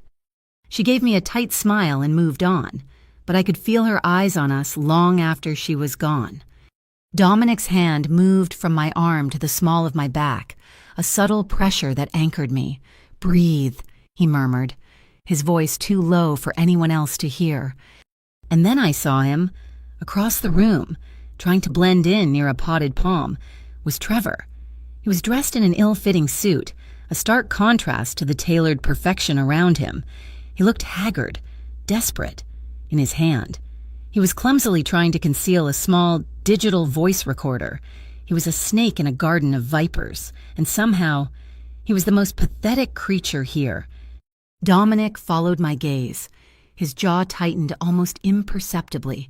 She gave me a tight smile and moved on, but I could feel her eyes on us long after she was gone. Dominic's hand moved from my arm to the small of my back, a subtle pressure that anchored me. Breathe, he murmured, his voice too low for anyone else to hear. And then I saw him, across the room, trying to blend in near a potted palm, was Trevor. He was dressed in an ill-fitting suit, a stark contrast to the tailored perfection around him. He looked haggard, desperate. In his hand, he was clumsily trying to conceal a small digital voice recorder. He was a snake in a garden of vipers, and somehow he was the most pathetic creature here. Dominic followed my gaze. His jaw tightened almost imperceptibly.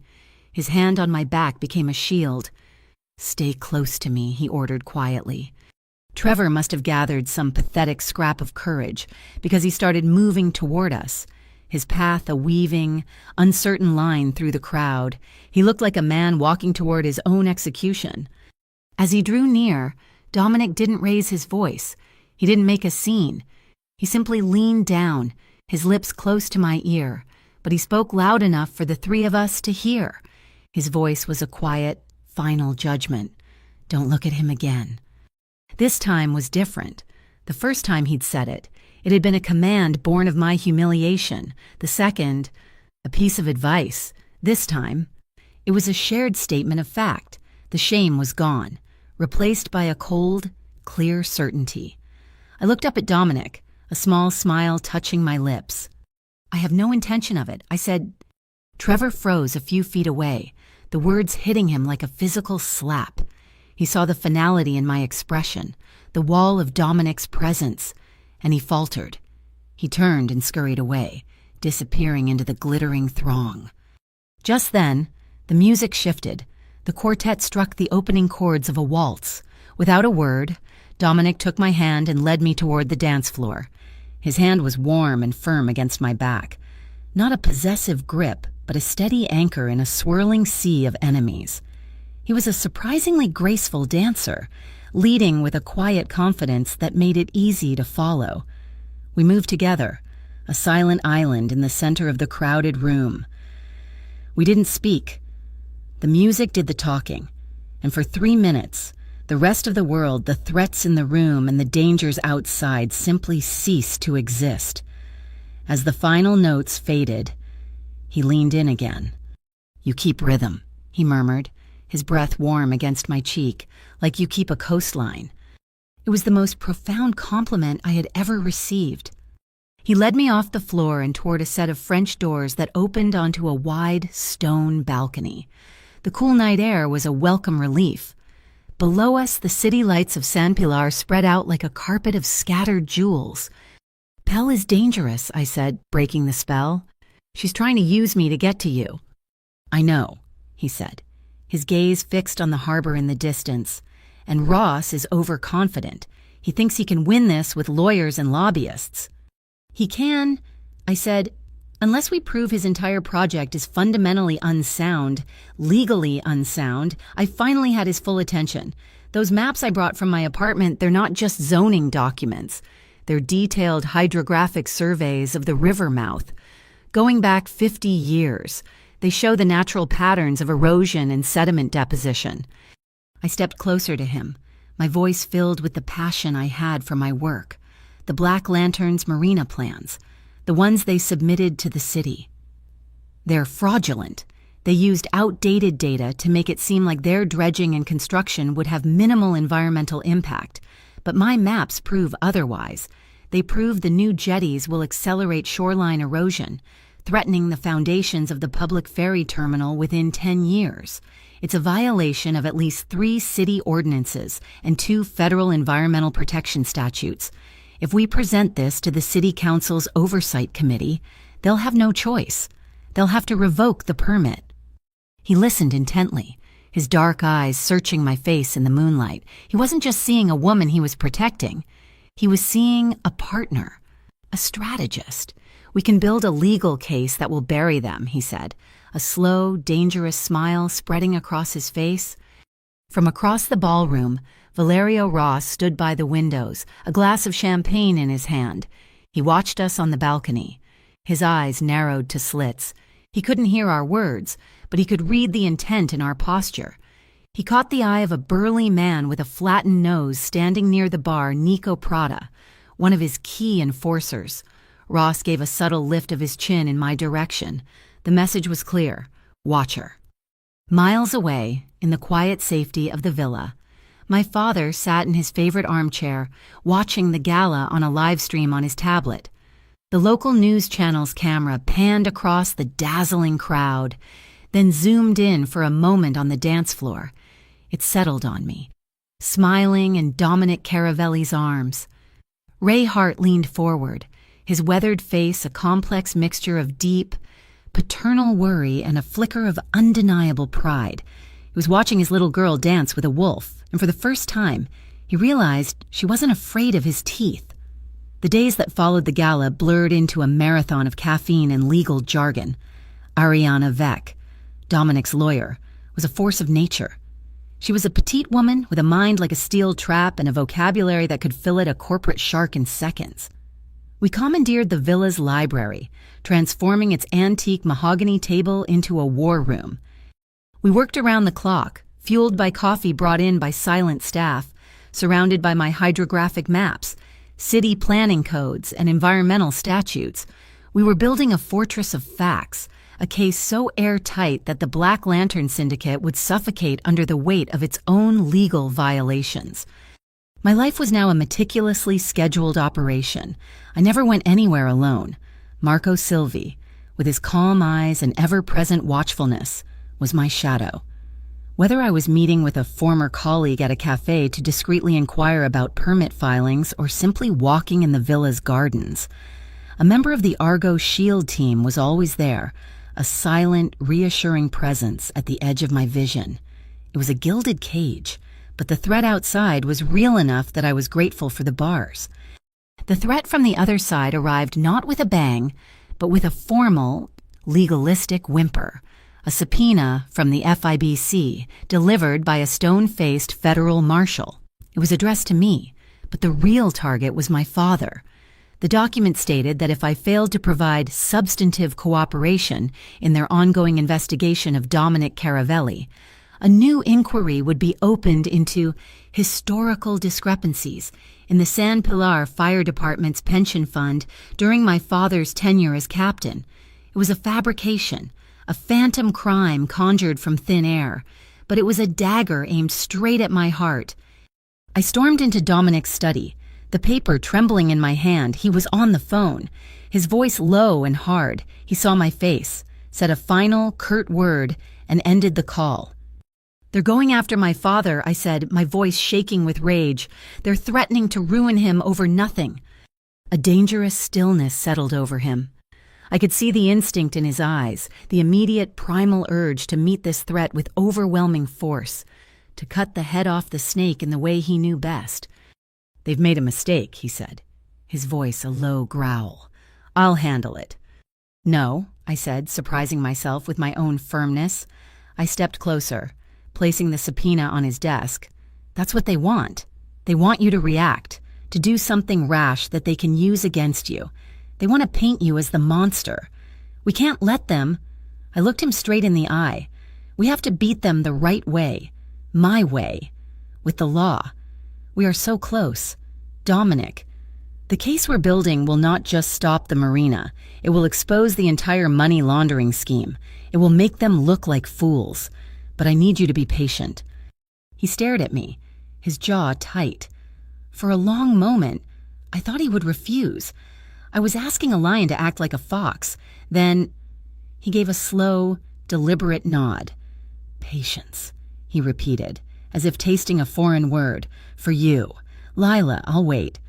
His hand on my back became a shield. "Stay close to me," he ordered quietly. Trevor must have gathered some pathetic scrap of courage because he started moving toward us, his path a weaving, uncertain line through the crowd. He looked like a man walking toward his own execution. As he drew near, Dominic didn't raise his voice. He didn't make a scene. He simply leaned down, his lips close to my ear, but he spoke loud enough for the three of us to hear. His voice was a quiet, final judgment. Don't look at him again. This time was different. The first time he'd said it, it had been a command born of my humiliation. The second, a piece of advice. This time, it was a shared statement of fact. The shame was gone, replaced by a cold, clear certainty. I looked up at Dominic, a small smile touching my lips. "I have no intention of it," I said. Trevor froze a few feet away, the words hitting him like a physical slap. He saw the finality in my expression, the wall of Dominic's presence, and he faltered. He turned and scurried away, disappearing into the glittering throng. Just then, the music shifted. The quartet struck the opening chords of a waltz. Without a word, Dominic took my hand and led me toward the dance floor. His hand was warm and firm against my back. Not a possessive grip, but a steady anchor in a swirling sea of enemies. He was a surprisingly graceful dancer, leading with a quiet confidence that made it easy to follow. We moved together, a silent island in the center of the crowded room. We didn't speak. The music did the talking, and for 3 minutes, the rest of the world, the threats in the room and the dangers outside simply ceased to exist. As the final notes faded, he leaned in again. "You keep rhythm," he murmured, his breath warm against my cheek, like you keep a coastline. It was the most profound compliment I had ever received. He led me off the floor and toward a set of French doors that opened onto a wide stone balcony. The cool night air was a welcome relief. Below us, the city lights of San Pilar spread out like a carpet of scattered jewels. "Pell is dangerous," I said, breaking the spell. "She's trying to use me to get to you." "I know," he said, his gaze fixed on the harbor in the distance. "And Ross is overconfident. He thinks he can win this with lawyers and lobbyists." "He can," I said, "unless we prove his entire project is fundamentally unsound, legally unsound." I finally had his full attention. "Those maps I brought from my apartment, they're not just zoning documents. They're detailed hydrographic surveys of the river mouth. Going back 50 years, they show the natural patterns of erosion and sediment deposition." I stepped closer to him, my voice filled with the passion I had for my work. The Black Lantern's marina plans, the ones they submitted to the city. They're fraudulent. They used outdated data to make it seem like their dredging and construction would have minimal environmental impact. But my maps prove otherwise. They prove the new jetties will accelerate shoreline erosion. threatening the foundations of the public ferry terminal within 10 years. It's a violation of at least 3 city ordinances and 2 federal environmental protection statutes. If we present this to the City Council's Oversight Committee, they'll have no choice. They'll have to revoke the permit. He listened intently, his dark eyes searching my face in the moonlight. He wasn't just seeing a woman he was protecting. He was seeing a partner, a strategist. We can build a legal case that will bury them, he said, a slow, dangerous smile spreading across his face. From across the ballroom, Valerio Ross stood by the windows, a glass of champagne in his hand. He watched us on the balcony. His eyes narrowed to slits. He couldn't hear our words, but he could read the intent in our posture. He caught the eye of a burly man with a flattened nose standing near the bar, Nico Prada, one of his key enforcers. Ross gave a subtle lift of his chin in my direction. The message was clear: watch her. Miles away, in the quiet safety of the villa, my father sat in his favorite armchair, watching the gala on a live stream on his tablet. The local news channel's camera panned across the dazzling crowd, then zoomed in for a moment on the dance floor. It settled on me, smiling in Dominic Caravelli's arms. Ray Hart leaned forward, his weathered face a complex mixture of deep, paternal worry and a flicker of undeniable pride. He was watching his little girl dance with a wolf, and for the first time, he realized she wasn't afraid of his teeth. The days that followed the gala blurred into a marathon of caffeine and legal jargon. Ariana Vec, Dominic's lawyer, was a force of nature. She was a petite woman with a mind like a steel trap and a vocabulary that could fillet a corporate shark in seconds. We commandeered the villa's library, transforming its antique mahogany table into a war room. We worked around the clock, fueled by coffee brought in by silent staff, surrounded by my hydrographic maps, city planning codes, and environmental statutes. We were building a fortress of facts, a case so airtight that the Black Lantern Syndicate would suffocate under the weight of its own legal violations. My life was now a meticulously scheduled operation. I never went anywhere alone. Marco Silvi, with his calm eyes and ever-present watchfulness, was my shadow. Whether I was meeting with a former colleague at a cafe to discreetly inquire about permit filings or simply walking in the villa's gardens, a member of the Argo SHIELD team was always there, a silent, reassuring presence at the edge of my vision. It was a gilded cage, but the threat outside was real enough that I was grateful for the bars. The threat from the other side arrived not with a bang, but with a formal, legalistic whimper, a subpoena from the FIBC delivered by a stone-faced federal marshal. It was addressed to me, but the real target was my father. The document stated that if I failed to provide substantive cooperation in their ongoing investigation of Dominic Caravelli, a new inquiry would be opened into historical discrepancies in the San Pilar Fire Department's pension fund during my father's tenure as captain. It was a fabrication, a phantom crime conjured from thin air, but it was a dagger aimed straight at my heart. I stormed into Dominic's study, the paper trembling in my hand. He was on the phone, his voice low and hard. He saw my face, said a final, curt word, and ended the call. "They're going after my father," I said, my voice shaking with rage. "They're threatening to ruin him over nothing." A dangerous stillness settled over him. I could see the instinct in his eyes, the immediate primal urge to meet this threat with overwhelming force, to cut the head off the snake in the way he knew best. "They've made a mistake," he said, his voice a low growl. "I'll handle it." "No," I said, surprising myself with my own firmness. I stepped closer, placing the subpoena on his desk. "That's what they want. They want you to react, to do something rash that they can use against you. They want to paint you as the monster. We can't let them." I looked him straight in the eye. "We have to beat them the right way, my way, with the law. We are so close. Dominic, the case we're building will not just stop the marina. It will expose the entire money laundering scheme. It will make them look like fools. But I need you to be patient." He stared at me, his jaw tight. For a long moment, I thought he would refuse. I was asking a lion to act like a fox. Then he gave a slow, deliberate nod. Patience, he repeated, as if tasting a foreign word. For you. Lila, I'll wait.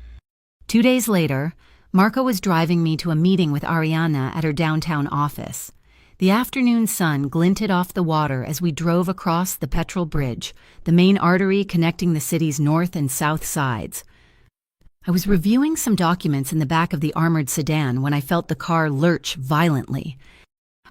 2 days later, Marco was driving me to a meeting with Ariana at her downtown office. The afternoon sun glinted off the water as we drove across the Petrel Bridge, the main artery connecting the city's north and south sides. I was reviewing some documents in the back of the armored sedan when I felt the car lurch violently.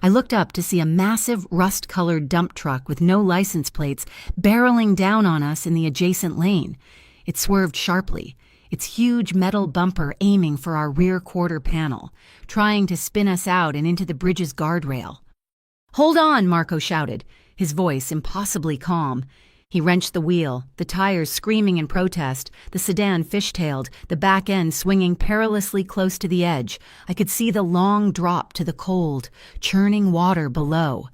I looked up to see a massive rust-colored dump truck with no license plates barreling down on us in the adjacent lane. It swerved sharply, its huge metal bumper aiming for our rear quarter panel, trying to spin us out and into the bridge's guardrail. "Hold on," Marco shouted, his voice impossibly calm. He wrenched the wheel, the tires screaming in protest, the sedan fishtailed, the back end swinging perilously close to the edge. I could see the long drop to the cold, churning water below.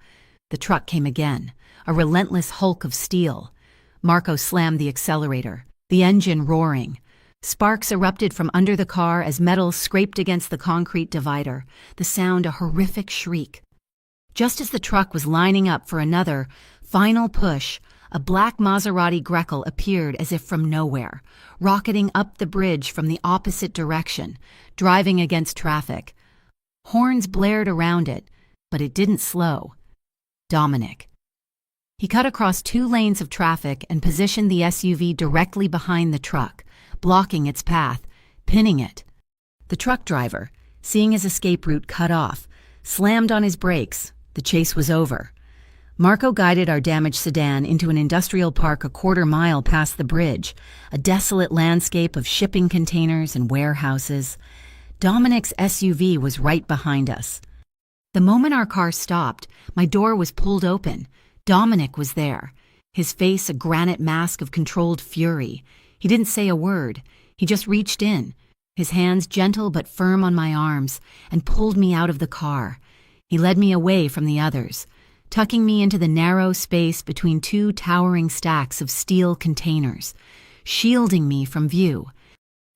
The truck came again, a relentless hulk of steel. Marco slammed the accelerator, the engine roaring. Sparks erupted from under the car as metal scraped against the concrete divider, the sound a horrific shriek. Just as the truck was lining up for another, final push, a black Maserati Grecal appeared as if from nowhere, rocketing up the bridge from the opposite direction, driving against traffic. Horns blared around it, but it didn't slow. Dominic. He cut across 2 lanes of traffic and positioned the SUV directly behind the truck, blocking its path, pinning it. The truck driver, seeing his escape route cut off, slammed on his brakes. The chase was over. Marco guided our damaged sedan into an industrial park a quarter mile past the bridge, a desolate landscape of shipping containers and warehouses. Dominic's SUV was right behind us. The moment our car stopped, my door was pulled open. Dominic was there, his face a granite mask of controlled fury. He didn't say a word. He just reached in, his hands gentle but firm on my arms, and pulled me out of the car. He led me away from the others, tucking me into the narrow space between 2 towering stacks of steel containers, shielding me from view.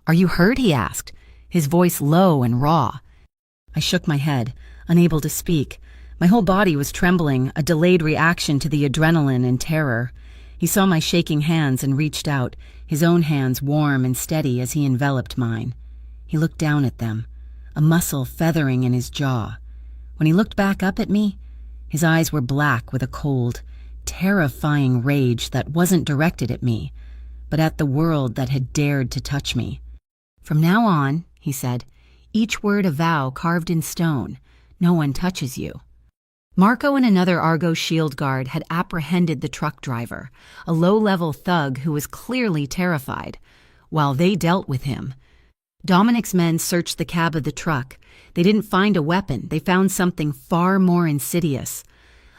"Are you hurt?" he asked, his voice low and raw. I shook my head, unable to speak. My whole body was trembling, a delayed reaction to the adrenaline and terror. He saw my shaking hands and reached out, his own hands warm and steady as he enveloped mine. He looked down at them, a muscle feathering in his jaw. When he looked back up at me, his eyes were black with a cold, terrifying rage that wasn't directed at me, but at the world that had dared to touch me. "From now on," he said, "each word a vow carved in stone. No one touches you." Marco and another Argo shield guard had apprehended the truck driver, a low-level thug who was clearly terrified, while they dealt with him. Dominic's men searched the cab of the truck. They didn't find a weapon. They found something far more insidious.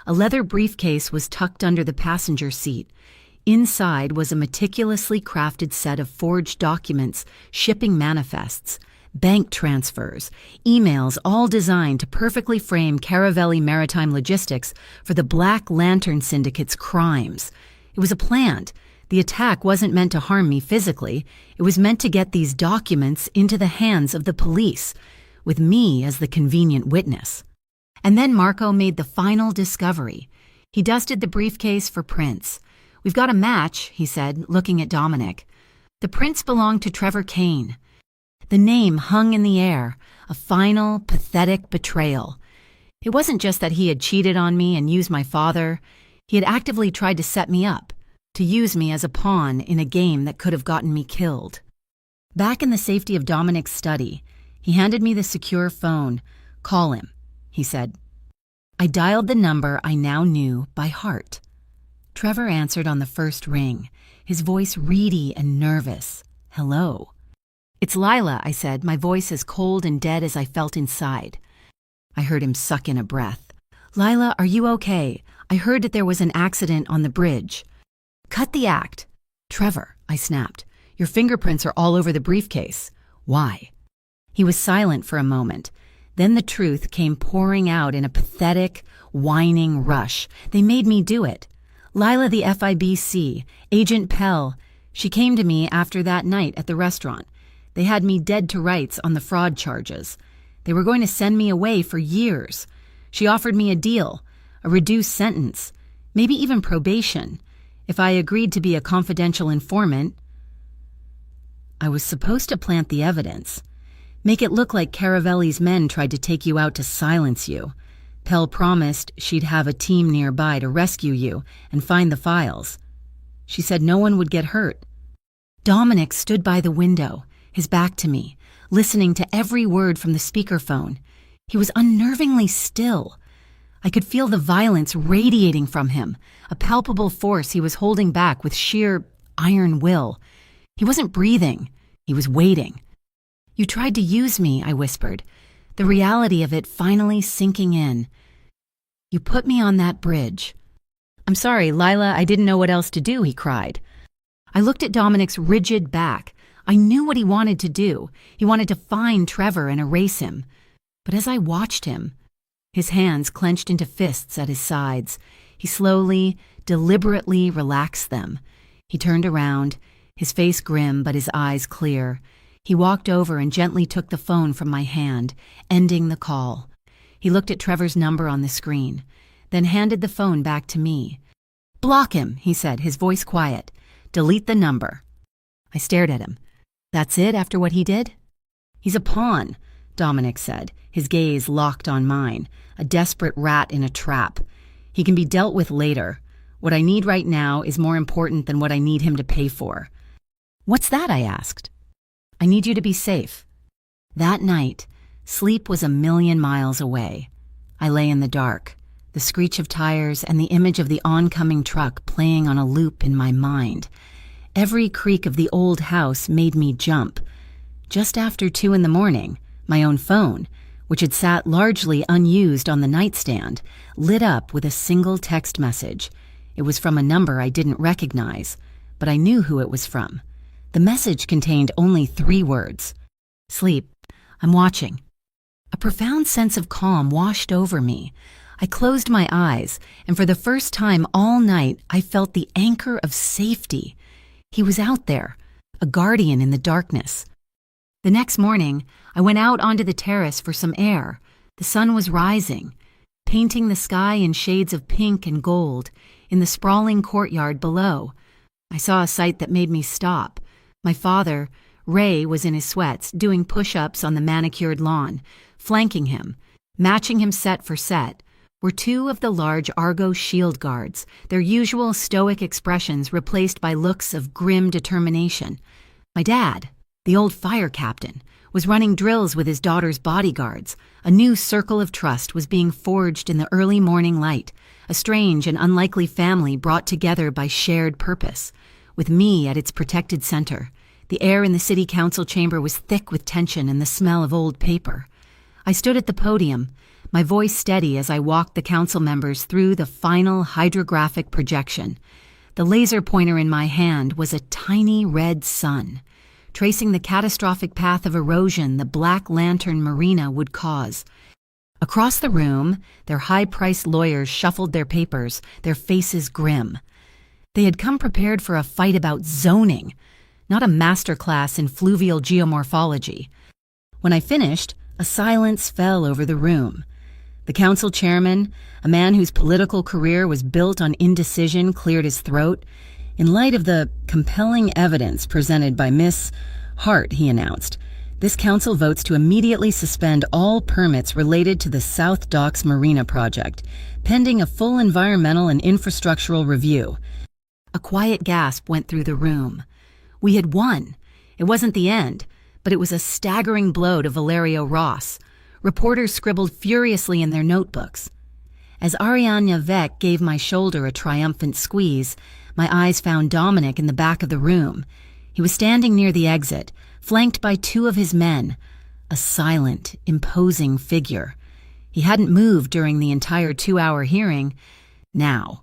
A leather briefcase was tucked under the passenger seat. Inside was a meticulously crafted set of forged documents, shipping manifests, bank transfers, emails, all designed to perfectly frame Caravelli Maritime Logistics for the Black Lantern Syndicate's crimes. It was a plant. The attack wasn't meant to harm me physically. It was meant to get these documents into the hands of the police, with me as the convenient witness. And then Marco made the final discovery. He dusted the briefcase for prints. "We've got a match," he said, looking at Dominic. The prints belonged to Trevor Kane. The name hung in the air, a final, pathetic betrayal. It wasn't just that he had cheated on me and used my father. He had actively tried to set me up, to use me as a pawn in a game that could have gotten me killed. Back in the safety of Dominic's study, he handed me the secure phone. "Call him," he said. I dialed the number I now knew by heart. Trevor answered on the first ring, his voice reedy and nervous. "Hello." "It's Lila," I said, my voice as cold and dead as I felt inside. I heard him suck in a breath. "Lila, are you okay? I heard that there was an accident on the bridge." "Cut the act." "Trevor," I snapped, "your fingerprints are all over the briefcase. Why?" He was silent for a moment. Then the truth came pouring out in a pathetic, whining rush. "They made me do it. Lila, the FIBC, Agent Pell. She came to me after that night at the restaurant. They had me dead to rights on the fraud charges. They were going to send me away for years. She offered me a deal, a reduced sentence, maybe even probation, if I agreed to be a confidential informant. I was supposed to plant the evidence, make it look like Caravelli's men tried to take you out to silence you. Pell promised she'd have a team nearby to rescue you and find the files. She said no one would get hurt. Dominic stood by the window, his back to me, listening to every word from the speakerphone. He was unnervingly still. I could feel the violence radiating from him, a palpable force he was holding back with sheer iron will. He wasn't breathing. He was waiting. "You tried to use me," I whispered, the reality of it finally sinking in. "You put me on that bridge." "I'm sorry, Lila, I didn't know what else to do," he cried. I looked at Dominic's rigid back. I knew what he wanted to do. He wanted to find Trevor and erase him. But as I watched him, his hands clenched into fists at his sides, he slowly, deliberately relaxed them. He turned around, his face grim but his eyes clear. He walked over and gently took the phone from my hand, ending the call. He looked at Trevor's number on the screen, then handed the phone back to me. "Block him," he said, his voice quiet. "Delete the number." I stared at him. "That's it after what he did?" "He's a pawn," Dominic said, his gaze locked on mine, a desperate rat in a trap. "He can be dealt with later. What I need right now is more important than what I need him to pay for." "What's that?" I asked. "I need you to be safe." That night, sleep was 1,000,000 miles away. I lay in the dark, the screech of tires and the image of the oncoming truck playing on a loop in my mind. Every creak of the old house made me jump. Just after 2 a.m, my own phone, which had sat largely unused on the nightstand, lit up with a single text message. It was from a number I didn't recognize, but I knew who it was from. The message contained only 3 words. "Sleep. I'm watching." A profound sense of calm washed over me. I closed my eyes, and for the first time all night I felt the anchor of safety. He was out there, a guardian in the darkness. The next morning, I went out onto the terrace for some air. The sun was rising, painting the sky in shades of pink and gold in the sprawling courtyard below. I saw a sight that made me stop. My father, Ray, was in his sweats, doing push-ups on the manicured lawn. Flanking him, matching him set for set, were 2 of the large Argo shield guards, their usual stoic expressions replaced by looks of grim determination. My dad, the old fire captain, was running drills with his daughter's bodyguards. A new circle of trust was being forged in the early morning light, a strange and unlikely family brought together by shared purpose, with me at its protected center. The air in the city council chamber was thick with tension and the smell of old paper. I stood at the podium, my voice steady as I walked the council members through the final hydrographic projection. The laser pointer in my hand was a tiny red sun, tracing the catastrophic path of erosion the Black Lantern Marina would cause. Across the room, their high-priced lawyers shuffled their papers, their faces grim. They had come prepared for a fight about zoning, not a masterclass in fluvial geomorphology. When I finished, a silence fell over the room. The council chairman, a man whose political career was built on indecision, cleared his throat. "In light of the compelling evidence presented by Miss Hart," he announced, "this council votes to immediately suspend all permits related to the South Docks Marina project, pending a full environmental and infrastructural review." A quiet gasp went through the room. We had won. It wasn't the end, but it was a staggering blow to Valerio Ross. Reporters scribbled furiously in their notebooks. As Ariana Vec gave my shoulder a triumphant squeeze, my eyes found Dominic in the back of the room. He was standing near the exit, flanked by 2 of his men, a silent, imposing figure. He hadn't moved during the entire 2-hour hearing. Now,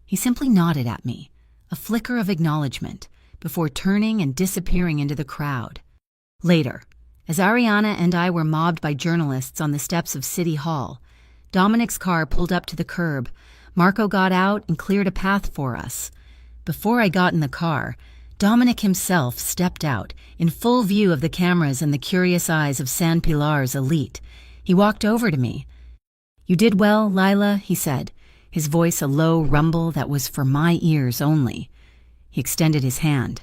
he simply nodded at me, a flicker of acknowledgement, before turning and disappearing into the crowd. Later, as Ariana and I were mobbed by journalists on the steps of City Hall, Dominic's car pulled up to the curb. Marco got out and cleared a path for us. Before I got in the car, Dominic himself stepped out, in full view of the cameras and the curious eyes of San Pilar's elite. He walked over to me. "You did well, Lila," he said, his voice a low rumble that was for my ears only. He extended his hand.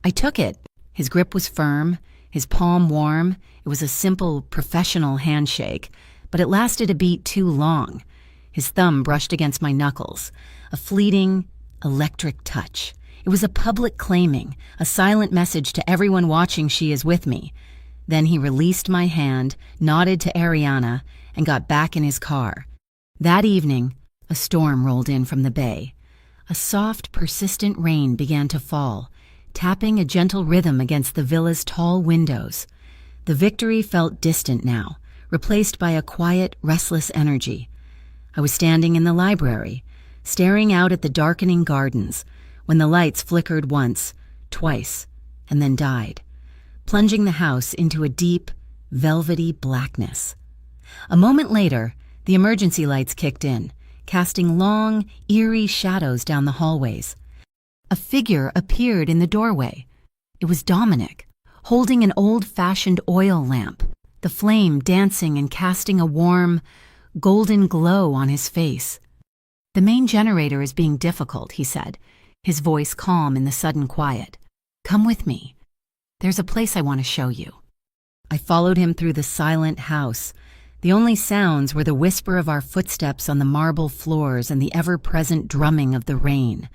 I took it. His grip was firm, his palm warm. It was a simple, professional handshake, but it lasted a beat too long. His thumb brushed against my knuckles, a fleeting, electric touch. It was a public claiming, a silent message to everyone watching she is with me. Then he released my hand, nodded to Ariana, and got back in his car. That evening, a storm rolled in from the bay. A soft, persistent rain began to fall, tapping a gentle rhythm against the villa's tall windows. The victory felt distant now, replaced by a quiet, restless energy. I was standing in the library, staring out at the darkening gardens, when the lights flickered once, twice, and then died, plunging the house into a deep, velvety blackness. A moment later, the emergency lights kicked in, casting long, eerie shadows down the hallways. A figure appeared in the doorway. It was Dominic, holding an old-fashioned oil lamp, the flame dancing and casting a warm, golden glow on his face. "The main generator is being difficult," he said, his voice calm in the sudden quiet. "Come with me. There's a place I want to show you." I followed him through the silent house. The only sounds were the whisper of our footsteps on the marble floors and the ever-present drumming of the rain.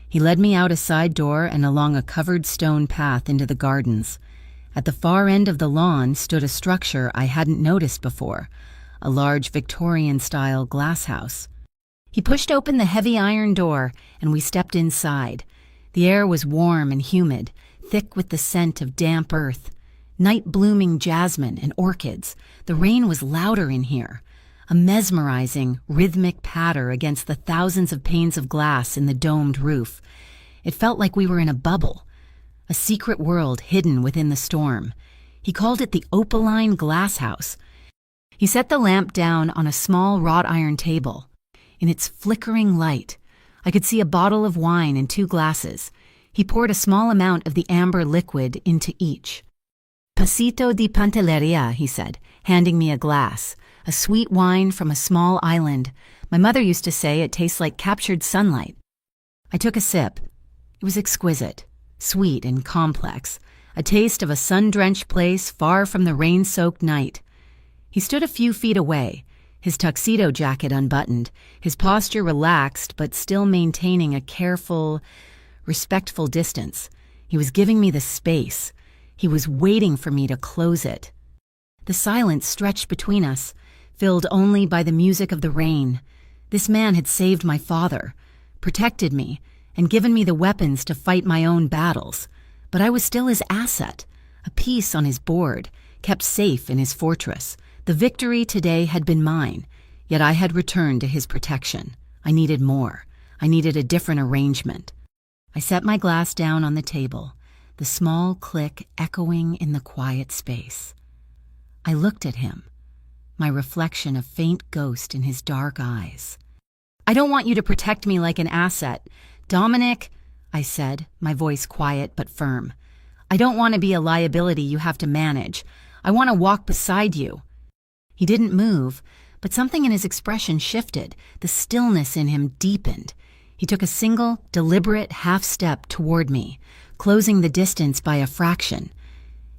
He led me out a side door and along a covered stone path into the gardens. At the far end of the lawn stood a structure I hadn't noticed before, a large Victorian-style glass house. He pushed open the heavy iron door, and we stepped inside. The air was warm and humid, thick with the scent of damp earth, night-blooming jasmine and orchids. The rain was louder in here, a mesmerizing, rhythmic patter against the thousands of panes of glass in the domed roof. It felt like we were in a bubble, a secret world hidden within the storm. He called it the opaline glass house. He set the lamp down on a small wrought iron table. In its flickering light, I could see a bottle of wine and 2 glasses. He poured a small amount of the amber liquid into each. "Pasito di Pantelleria," he said, handing me a glass, a sweet wine from a small island. My mother used to say it tastes like captured sunlight. I took a sip. It was exquisite, sweet and complex, a taste of a sun-drenched place far from the rain-soaked night. He stood a few feet away, his tuxedo jacket unbuttoned, his posture relaxed but still maintaining a careful, respectful distance. He was giving me the space. He was waiting for me to close it. The silence stretched between us, filled only by the music of the rain. This man had saved my father, protected me, and given me the weapons to fight my own battles. But I was still his asset, a piece on his board, kept safe in his fortress. The victory today had been mine, yet I had returned to his protection. I needed more. I needed a different arrangement. I set my glass down on the table, the small click echoing in the quiet space. I looked at him, my reflection a faint ghost in his dark eyes. "I don't want you to protect me like an asset. Dominic," I said, my voice quiet but firm. "I don't want to be a liability you have to manage. I want to walk beside you." He didn't move, but something in his expression shifted. The stillness in him deepened. He took a single, deliberate half-step toward me, closing the distance by a fraction.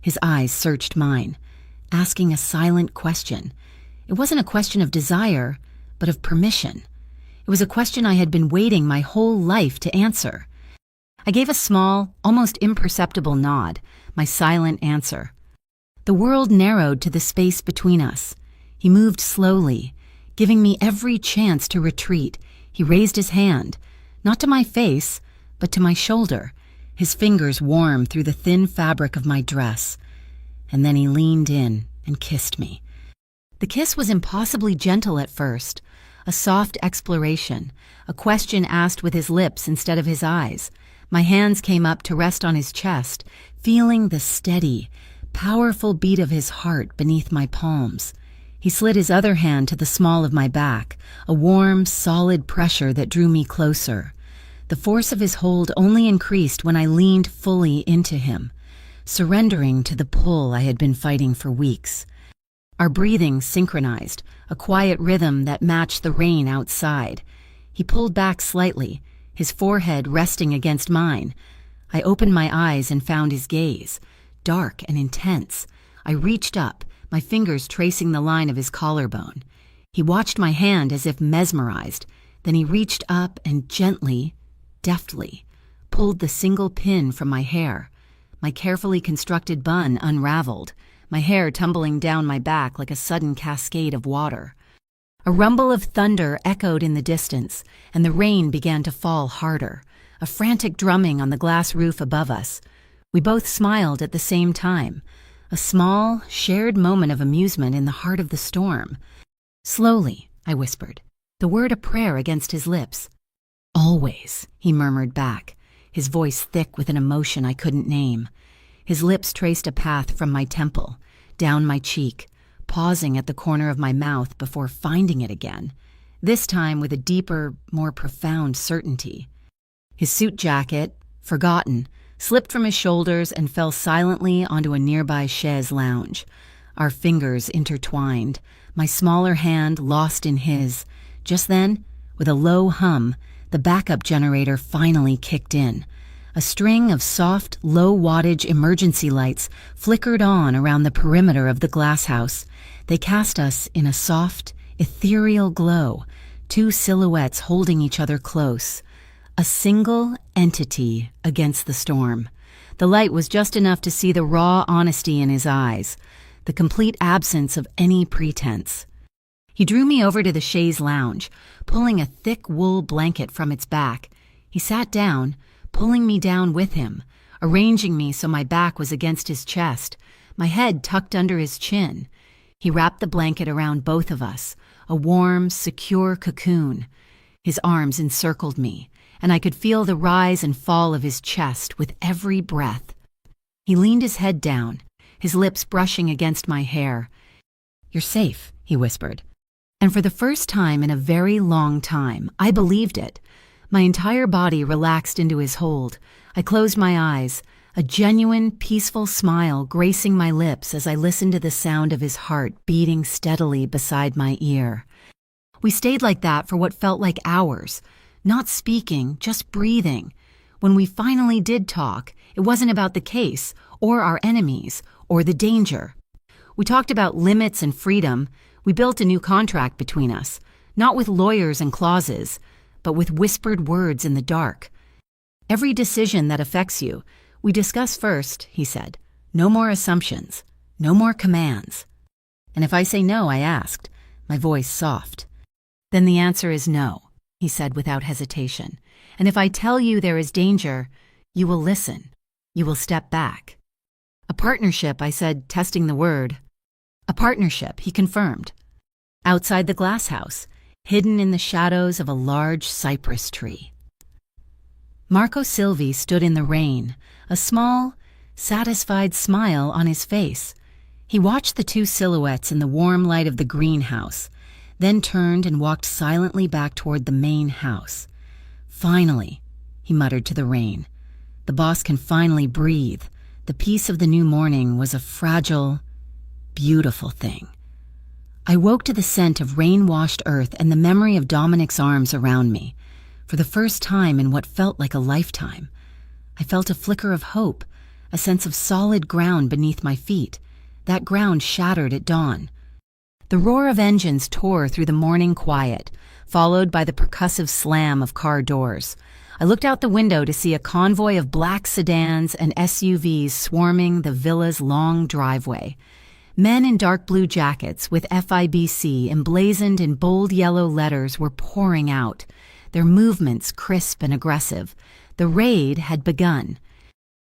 His eyes searched mine, asking a silent question. It wasn't a question of desire, but of permission. It was a question I had been waiting my whole life to answer. I gave a small, almost imperceptible nod, my silent answer. The world narrowed to the space between us. He moved slowly, giving me every chance to retreat. He raised his hand, not to my face, but to my shoulder, his fingers warm through the thin fabric of my dress. And then he leaned in and kissed me. The kiss was impossibly gentle at first, a soft exploration, a question asked with his lips instead of his eyes. My hands came up to rest on his chest, feeling the steady, powerful beat of his heart beneath my palms. He slid his other hand to the small of my back, a warm, solid pressure that drew me closer. The force of his hold only increased when I leaned fully into him, surrendering to the pull I had been fighting for weeks. Our breathing synchronized, a quiet rhythm that matched the rain outside. He pulled back slightly, his forehead resting against mine. I opened my eyes and found his gaze, dark and intense. I reached up, my fingers tracing the line of his collarbone. He watched my hand as if mesmerized. Then he reached up and gently, deftly, pulled the single pin from my hair. My carefully constructed bun unraveled, my hair tumbling down my back like a sudden cascade of water. A rumble of thunder echoed in the distance, and the rain began to fall harder, a frantic drumming on the glass roof above us. We both smiled at the same time, a small, shared moment of amusement in the heart of the storm. "Slowly," I whispered, the word a prayer against his lips. "Always," he murmured back, his voice thick with an emotion I couldn't name. His lips traced a path from my temple, down my cheek, pausing at the corner of my mouth before finding it again, this time with a deeper, more profound certainty. His suit jacket, forgotten, slipped from his shoulders and fell silently onto a nearby chaise lounge. Our fingers intertwined, my smaller hand lost in his. Just then, with a low hum, the backup generator finally kicked in. A string of soft, low-wattage emergency lights flickered on around the perimeter of the glass house. They cast us in a soft, ethereal glow, two silhouettes holding each other close. A single entity against the storm. The light was just enough to see the raw honesty in his eyes, the complete absence of any pretense. He drew me over to the chaise lounge, pulling a thick wool blanket from its back. He sat down, pulling me down with him, arranging me so my back was against his chest, my head tucked under his chin. He wrapped the blanket around both of us, a warm, secure cocoon. His arms encircled me, and I could feel the rise and fall of his chest with every breath. He leaned his head down, his lips brushing against my hair. "You're safe," he whispered. And for the first time in a very long time, I believed it. My entire body relaxed into his hold. I closed my eyes, a genuine, peaceful smile gracing my lips as I listened to the sound of his heart beating steadily beside my ear. We stayed like that for what felt like hours, not speaking, just breathing. When we finally did talk, it wasn't about the case, or our enemies, or the danger. We talked about limits and freedom. We built a new contract between us, not with lawyers and clauses, but with whispered words in the dark. "Every decision that affects you, we discuss first," he said. "No more assumptions, no more commands." "And if I say no," I asked, my voice soft. "Then the answer is no," he said without hesitation. "And if I tell you there is danger, you will listen. You will step back." "A partnership," I said, testing the word. "A partnership," he confirmed. Outside the glass house, hidden in the shadows of a large cypress tree. Marco Silvi stood in the rain, a small, satisfied smile on his face. He watched the two silhouettes in the warm light of the greenhouse, then turned and walked silently back toward the main house. "Finally," he muttered to the rain. "The boss can finally breathe." The peace of the new morning was a fragile, beautiful thing. I woke to the scent of rain-washed earth and the memory of Dominic's arms around me. For the first time in what felt like a lifetime, I felt a flicker of hope, a sense of solid ground beneath my feet. That ground shattered at dawn. The roar of engines tore through the morning quiet, followed by the percussive slam of car doors. I looked out the window to see a convoy of black sedans and SUVs swarming the villa's long driveway. Men in dark blue jackets with FIBC emblazoned in bold yellow letters were pouring out, their movements crisp and aggressive. The raid had begun.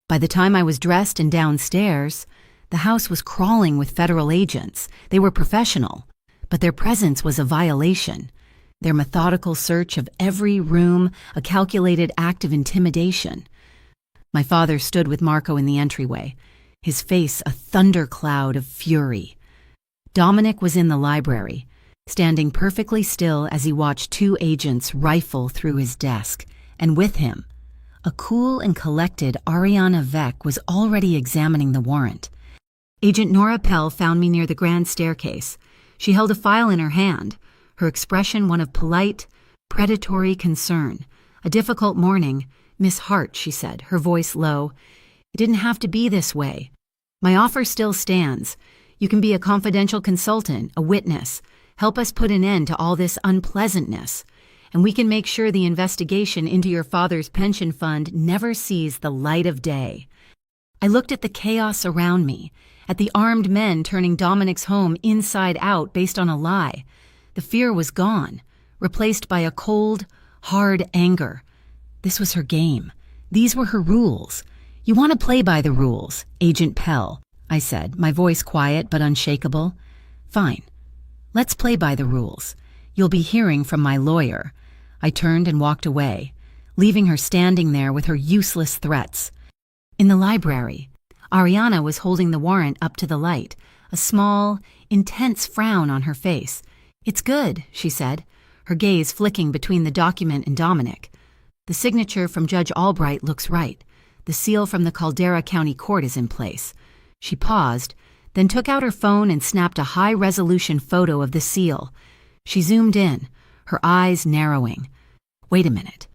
By the time I was dressed and downstairs, the house was crawling with federal agents. They were professional, but their presence was a violation. Their methodical search of every room, a calculated act of intimidation. My father stood with Marco in the entryway, his face a thundercloud of fury. Dominic was in the library, standing perfectly still as he watched two agents rifle through his desk, and with him, a cool and collected Ariana Vec was already examining the warrant. Agent Nora Pell found me near the grand staircase. She held a file in her hand, her expression one of polite, predatory concern. "A difficult morning, Miss Hart," she said, her voice low. "It didn't have to be this way. My offer still stands. You can be a confidential consultant, a witness, help us put an end to all this unpleasantness, and we can make sure the investigation into your father's pension fund never sees the light of day." I looked at the chaos around me, at the armed men turning Dominic's home inside out based on a lie. The fear was gone, replaced by a cold, hard anger. This was her game. These were her rules. "You want to play by the rules, Agent Pell," I said, my voice quiet but unshakable. "Fine. Let's play by the rules. You'll be hearing from my lawyer." I turned and walked away, leaving her standing there with her useless threats. In the library, Ariana was holding the warrant up to the light, a small, intense frown on her face. "It's good," she said, her gaze flicking between the document and Dominic. "The signature from Judge Albright looks right. The seal from the Caldera County Court is in place." She paused, then took out her phone and snapped a high-resolution photo of the seal. She zoomed in, her eyes narrowing. "Wait a minute."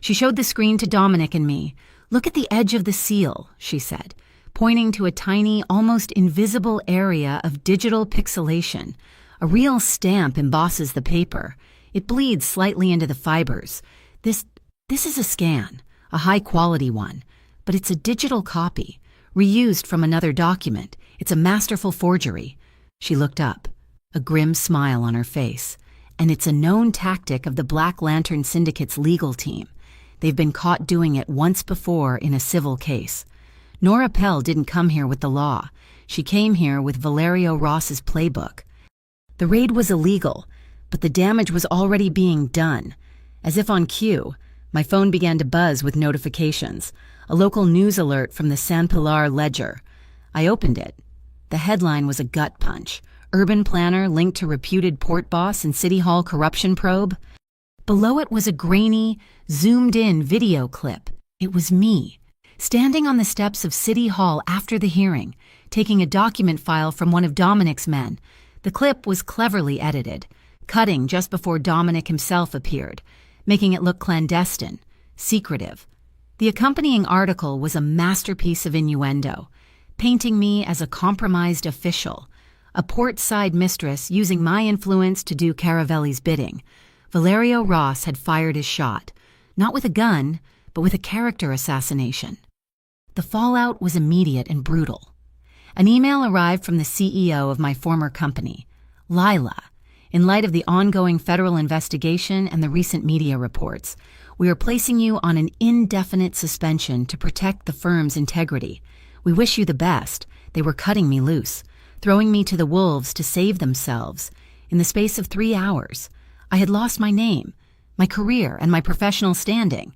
She showed the screen to Dominic and me. "Look at the edge of the seal," she said, pointing to a tiny, almost invisible area of digital pixelation. A real stamp embosses the paper. It bleeds slightly into the fibers. This is a scan, a high-quality one, but it's a digital copy, reused from another document. It's a masterful forgery. She looked up, a grim smile on her face. "And it's a known tactic of the Black Lantern Syndicate's legal team. They've been caught doing it once before in a civil case. Nora Pell didn't come here with the law. She came here with Valerio Ross's playbook. The raid was illegal, but the damage was already being done. As if on cue, my phone began to buzz with notifications, a local news alert from the San Pilar Ledger. I opened it. The headline was a gut punch. "Urban planner linked to reputed port boss and city hall corruption probe." Below it was a grainy, zoomed-in video clip. It was me, standing on the steps of City Hall after the hearing, taking a document file from one of Dominic's men. The clip was cleverly edited, cutting just before Dominic himself appeared, making it look clandestine, secretive. The accompanying article was a masterpiece of innuendo, painting me as a compromised official, a port-side mistress using my influence to do Caravelli's bidding. Valerio Ross had fired his shot, not with a gun, but with a character assassination. The fallout was immediate and brutal. An email arrived from the CEO of my former company, Lila. "In light of the ongoing federal investigation and the recent media reports, we are placing you on an indefinite suspension to protect the firm's integrity. We wish you the best." They were cutting me loose, throwing me to the wolves to save themselves. In the space of 3 hours, I had lost my name, my career, and my professional standing.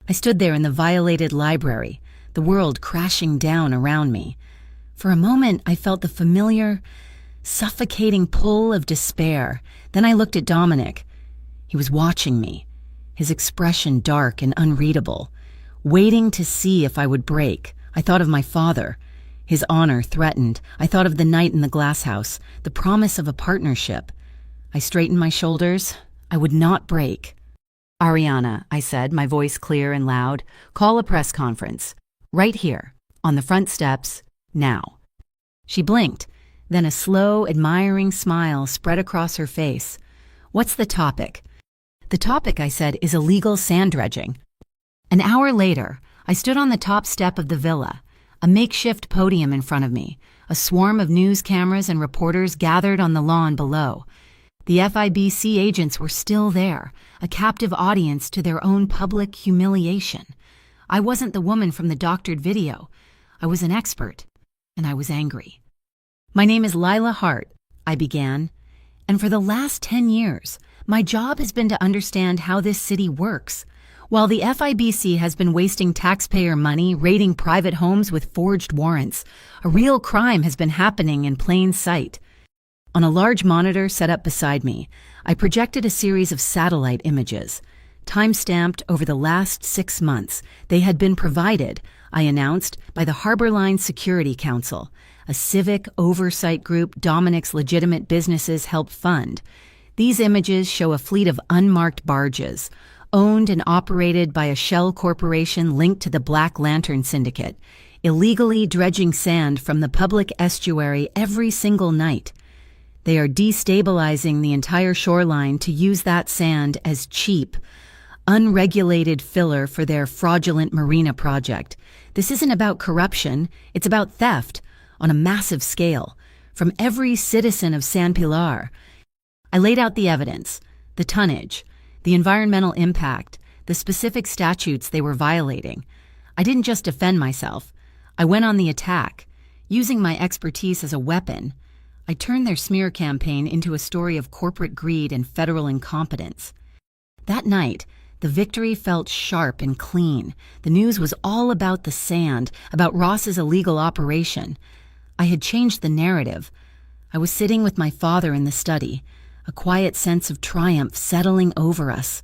I stood there in the violated library, the world crashing down around me. For a moment, I felt the familiar, suffocating pull of despair. Then I looked at Dominic. He was watching me, his expression dark and unreadable, waiting to see if I would break. I thought of my father, his honor threatened. I thought of the night in the glass house, the promise of a partnership. I straightened my shoulders. I would not break. "Ariana," I said, my voice clear and loud, "call a press conference. Right here, on the front steps, now." She blinked, then a slow, admiring smile spread across her face. "What's the topic?" "The topic," I said, "is illegal sand dredging." An hour later, I stood on the top step of the villa, a makeshift podium in front of me. A swarm of news cameras and reporters gathered on the lawn below. The FIBC agents were still there, a captive audience to their own public humiliation. I wasn't the woman from the doctored video. I was an expert, and I was angry. "My name is Lila Hart," I began, "and for the last 10 years, my job has been to understand how this city works. While the FIBC has been wasting taxpayer money raiding private homes with forged warrants, a real crime has been happening in plain sight." On a large monitor set up beside me, I projected a series of satellite images. time-stamped over the last 6 months. They had been provided, I announced, by the Harborline Security Council, a civic oversight group Dominic's legitimate businesses help fund. These images show a fleet of unmarked barges, owned and operated by a shell corporation linked to the Black Lantern Syndicate, illegally dredging sand from the public estuary every single night. They are destabilizing the entire shoreline to use that sand as cheap, unregulated filler for their fraudulent marina project. This isn't about corruption, it's about theft on a massive scale, from every citizen of San Pilar. I laid out the evidence, the tonnage, the environmental impact, the specific statutes they were violating. I didn't just defend myself. I went on the attack. Using my expertise as a weapon, I turned their smear campaign into a story of corporate greed and federal incompetence. That night, the victory felt sharp and clean. The news was all about the sand, about Ross's illegal operation. I had changed the narrative. I was sitting with my father in the study, a quiet sense of triumph settling over us.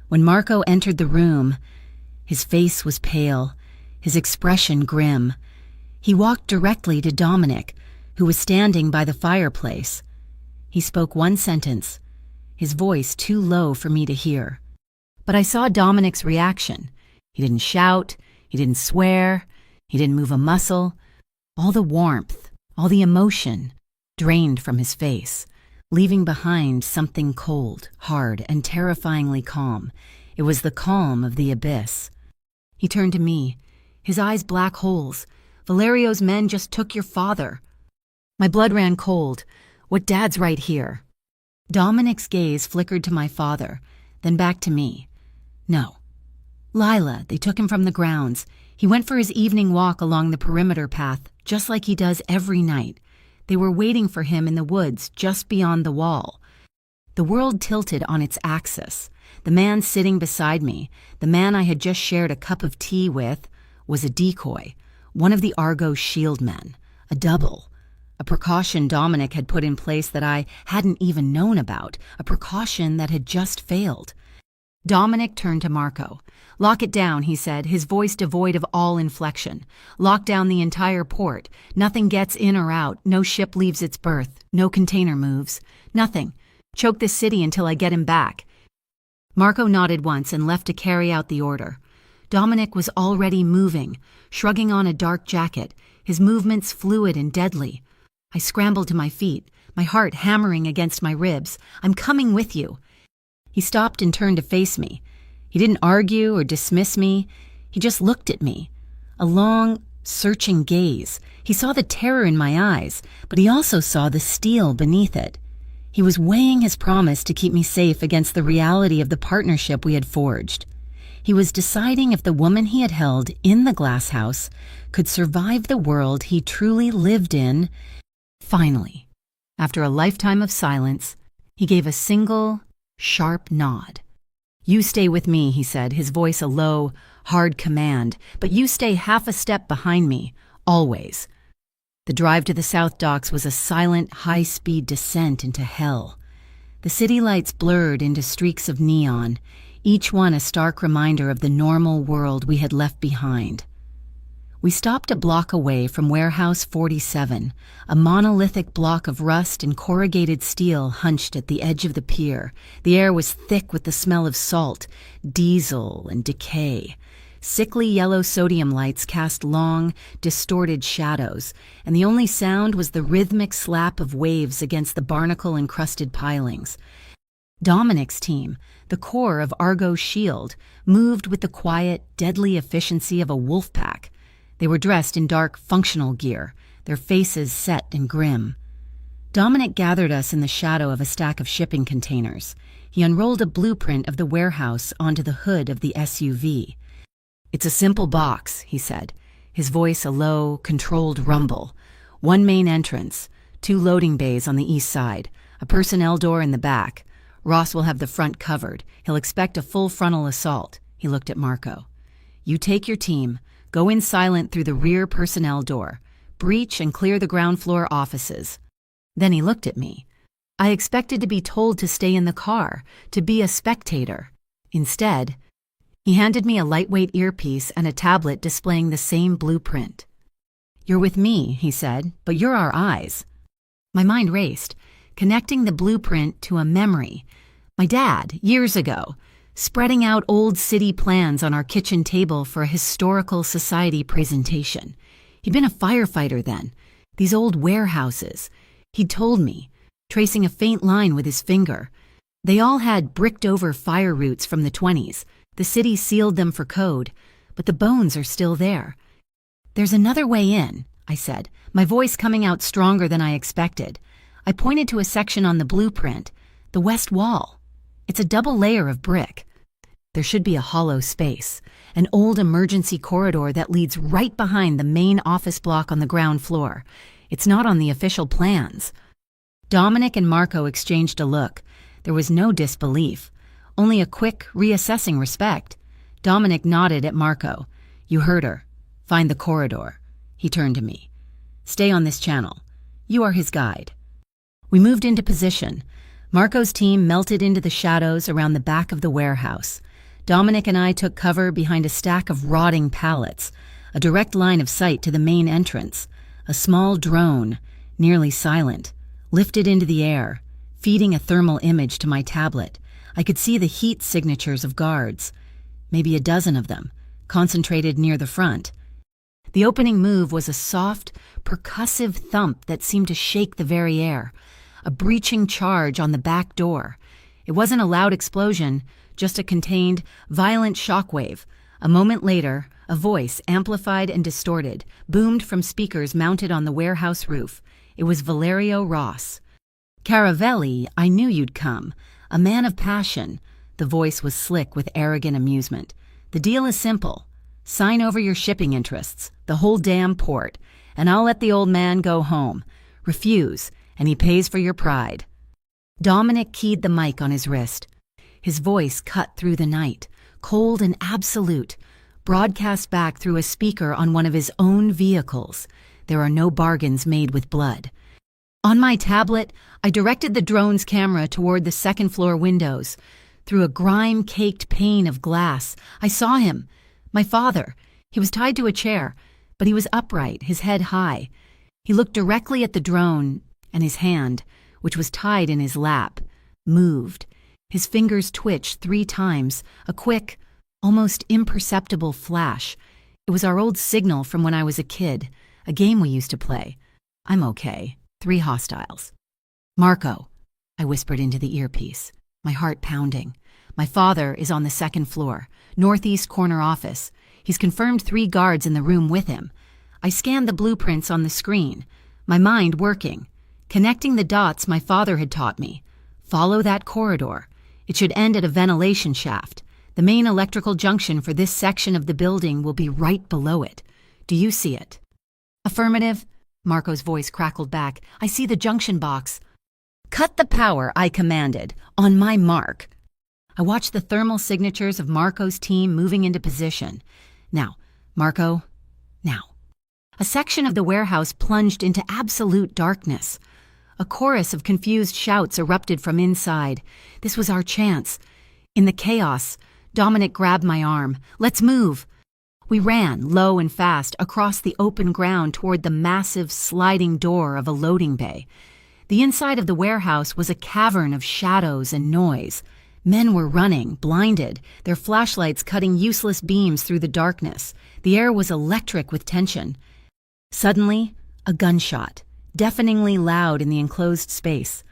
When Marco entered the room, his face was pale, his expression grim. He walked directly to Dominic, who was standing by the fireplace. He spoke one sentence, his voice too low for me to hear. But I saw Dominic's reaction. He didn't shout, he didn't swear, he didn't move a muscle. All the warmth, all the emotion drained from his face, leaving behind something cold, hard, and terrifyingly calm. It was the calm of the abyss. He turned to me, his eyes black holes. "Valerio's men just took your father." My blood ran cold. "What Dad's right here." Dominic's gaze flickered to my father, then back to me. "No. Lila, they took him from the grounds. He went for his evening walk along the perimeter path, just like he does every night. They were waiting for him in the woods just beyond the wall." The world tilted on its axis. The man sitting beside me, the man I had just shared a cup of tea with, was a decoy, one of the Argo shield men, a double, a precaution Dominic had put in place that I hadn't even known about, a precaution that had just failed. Dominic turned to Marco. "Lock it down," he said, his voice devoid of all inflection. "Lock down the entire port. Nothing gets in or out. No ship leaves its berth. No container moves. Nothing. Choke this city until I get him back." Marco nodded once and left to carry out the order. Dominic was already moving, shrugging on a dark jacket, his movements fluid and deadly. I scrambled to my feet, my heart hammering against my ribs. "I'm coming with you." He stopped and turned to face me. He didn't argue or dismiss me. He just looked at me. A long, searching gaze. He saw the terror in my eyes, but he also saw the steel beneath it. He was weighing his promise to keep me safe against the reality of the partnership we had forged. He was deciding if the woman he had held in the glass house could survive the world he truly lived in. Finally, after a lifetime of silence, he gave a single, sharp nod. "You stay with me," he said, his voice a low, hard command, "but you stay half a step behind me, always." The drive to the South Docks was a silent, high-speed descent into hell. The city lights blurred into streaks of neon, each one a stark reminder of the normal world we had left behind. We stopped a block away from Warehouse 47, a monolithic block of rust and corrugated steel hunched at the edge of the pier. The air was thick with the smell of salt, diesel, and decay. Sickly yellow sodium lights cast long, distorted shadows, and the only sound was the rhythmic slap of waves against the barnacle-encrusted pilings. Dominic's team, the core of Argo's shield, moved with the quiet, deadly efficiency of a wolf pack. They were dressed in dark, functional gear, their faces set and grim. Dominic gathered us in the shadow of a stack of shipping containers. He unrolled a blueprint of the warehouse onto the hood of the SUV. "It's a simple box," he said, his voice a low, controlled rumble. "One main entrance, 2 loading bays on the east side, a personnel door in the back. Ross will have the front covered. He'll expect a full frontal assault." He looked at Marco. "You take your team, go in silent through the rear personnel door, breach and clear the ground floor offices." Then he looked at me. I expected to be told to stay in the car, to be a spectator. Instead, he handed me a lightweight earpiece and a tablet displaying the same blueprint. "You're with me," he said, "but you're our eyes." My mind raced, connecting the blueprint to a memory. My dad, years ago, spreading out old city plans on our kitchen table for a historical society presentation. He'd been a firefighter then. These old warehouses. He'd told me, tracing a faint line with his finger. They all had bricked-over fire routes from the 20s. The city sealed them for code, but the bones are still there. "There's another way in," I said, my voice coming out stronger than I expected. I pointed to a section on the blueprint, the west wall. It's a double layer of brick. There should be a hollow space, an old emergency corridor that leads right behind the main office block on the ground floor. It's not on the official plans. Dominic and Marco exchanged a look. There was no disbelief, only a quick, reassessing respect. Dominic nodded at Marco. "You heard her. Find the corridor." He turned to me. "Stay on this channel. You are his guide." We moved into position. Marco's team melted into the shadows around the back of the warehouse. Dominic and I took cover behind a stack of rotting pallets, a direct line of sight to the main entrance. A small drone, nearly silent, lifted into the air, feeding a thermal image to my tablet. I could see the heat signatures of guards, maybe a dozen of them, concentrated near the front. The opening move was a soft, percussive thump that seemed to shake the very air, a breaching charge on the back door. It wasn't a loud explosion, just a contained, violent shockwave. A moment later, a voice, amplified and distorted, boomed from speakers mounted on the warehouse roof. It was Valerio Ross. "Caravelli, I knew you'd come. A man of passion." The voice was slick with arrogant amusement. "The deal is simple. Sign over your shipping interests, the whole damn port, and I'll let the old man go home. Refuse, and he pays for your pride." Dominic keyed the mic on his wrist. His voice cut through the night, cold and absolute, broadcast back through a speaker on one of his own vehicles. There are no bargains made with blood. On my tablet, I directed the drone's camera toward the second-floor windows. Through a grime-caked pane of glass, I saw him. My father. He was tied to a chair, but he was upright, his head high. He looked directly at the drone, and his hand, which was tied in his lap, moved. His fingers twitched 3 times, a quick, almost imperceptible flash. It was our old signal from when I was a kid, a game we used to play. "I'm okay. 3 hostiles." "Marco," I whispered into the earpiece, my heart pounding. "My father is on the second floor, northeast corner office. He's confirmed 3 guards in the room with him." I scanned the blueprints on the screen, my mind working, connecting the dots my father had taught me. Follow that corridor. It should end at a ventilation shaft. The main electrical junction for this section of the building will be right below it. Do you see it? "Affirmative," Marco's voice crackled back. "I see the junction box." "Cut the power," I commanded. "On my mark." I watched the thermal signatures of Marco's team moving into position. "Now, Marco, now." A section of the warehouse plunged into absolute darkness. A chorus of confused shouts erupted from inside. This was our chance. In the chaos, Dominic grabbed my arm. "Let's move." We ran, low and fast, across the open ground toward the massive sliding door of a loading bay. The inside of the warehouse was a cavern of shadows and noise. Men were running, blinded, their flashlights cutting useless beams through the darkness. The air was electric with tension. Suddenly, a gunshot, deafeningly loud in the enclosed space.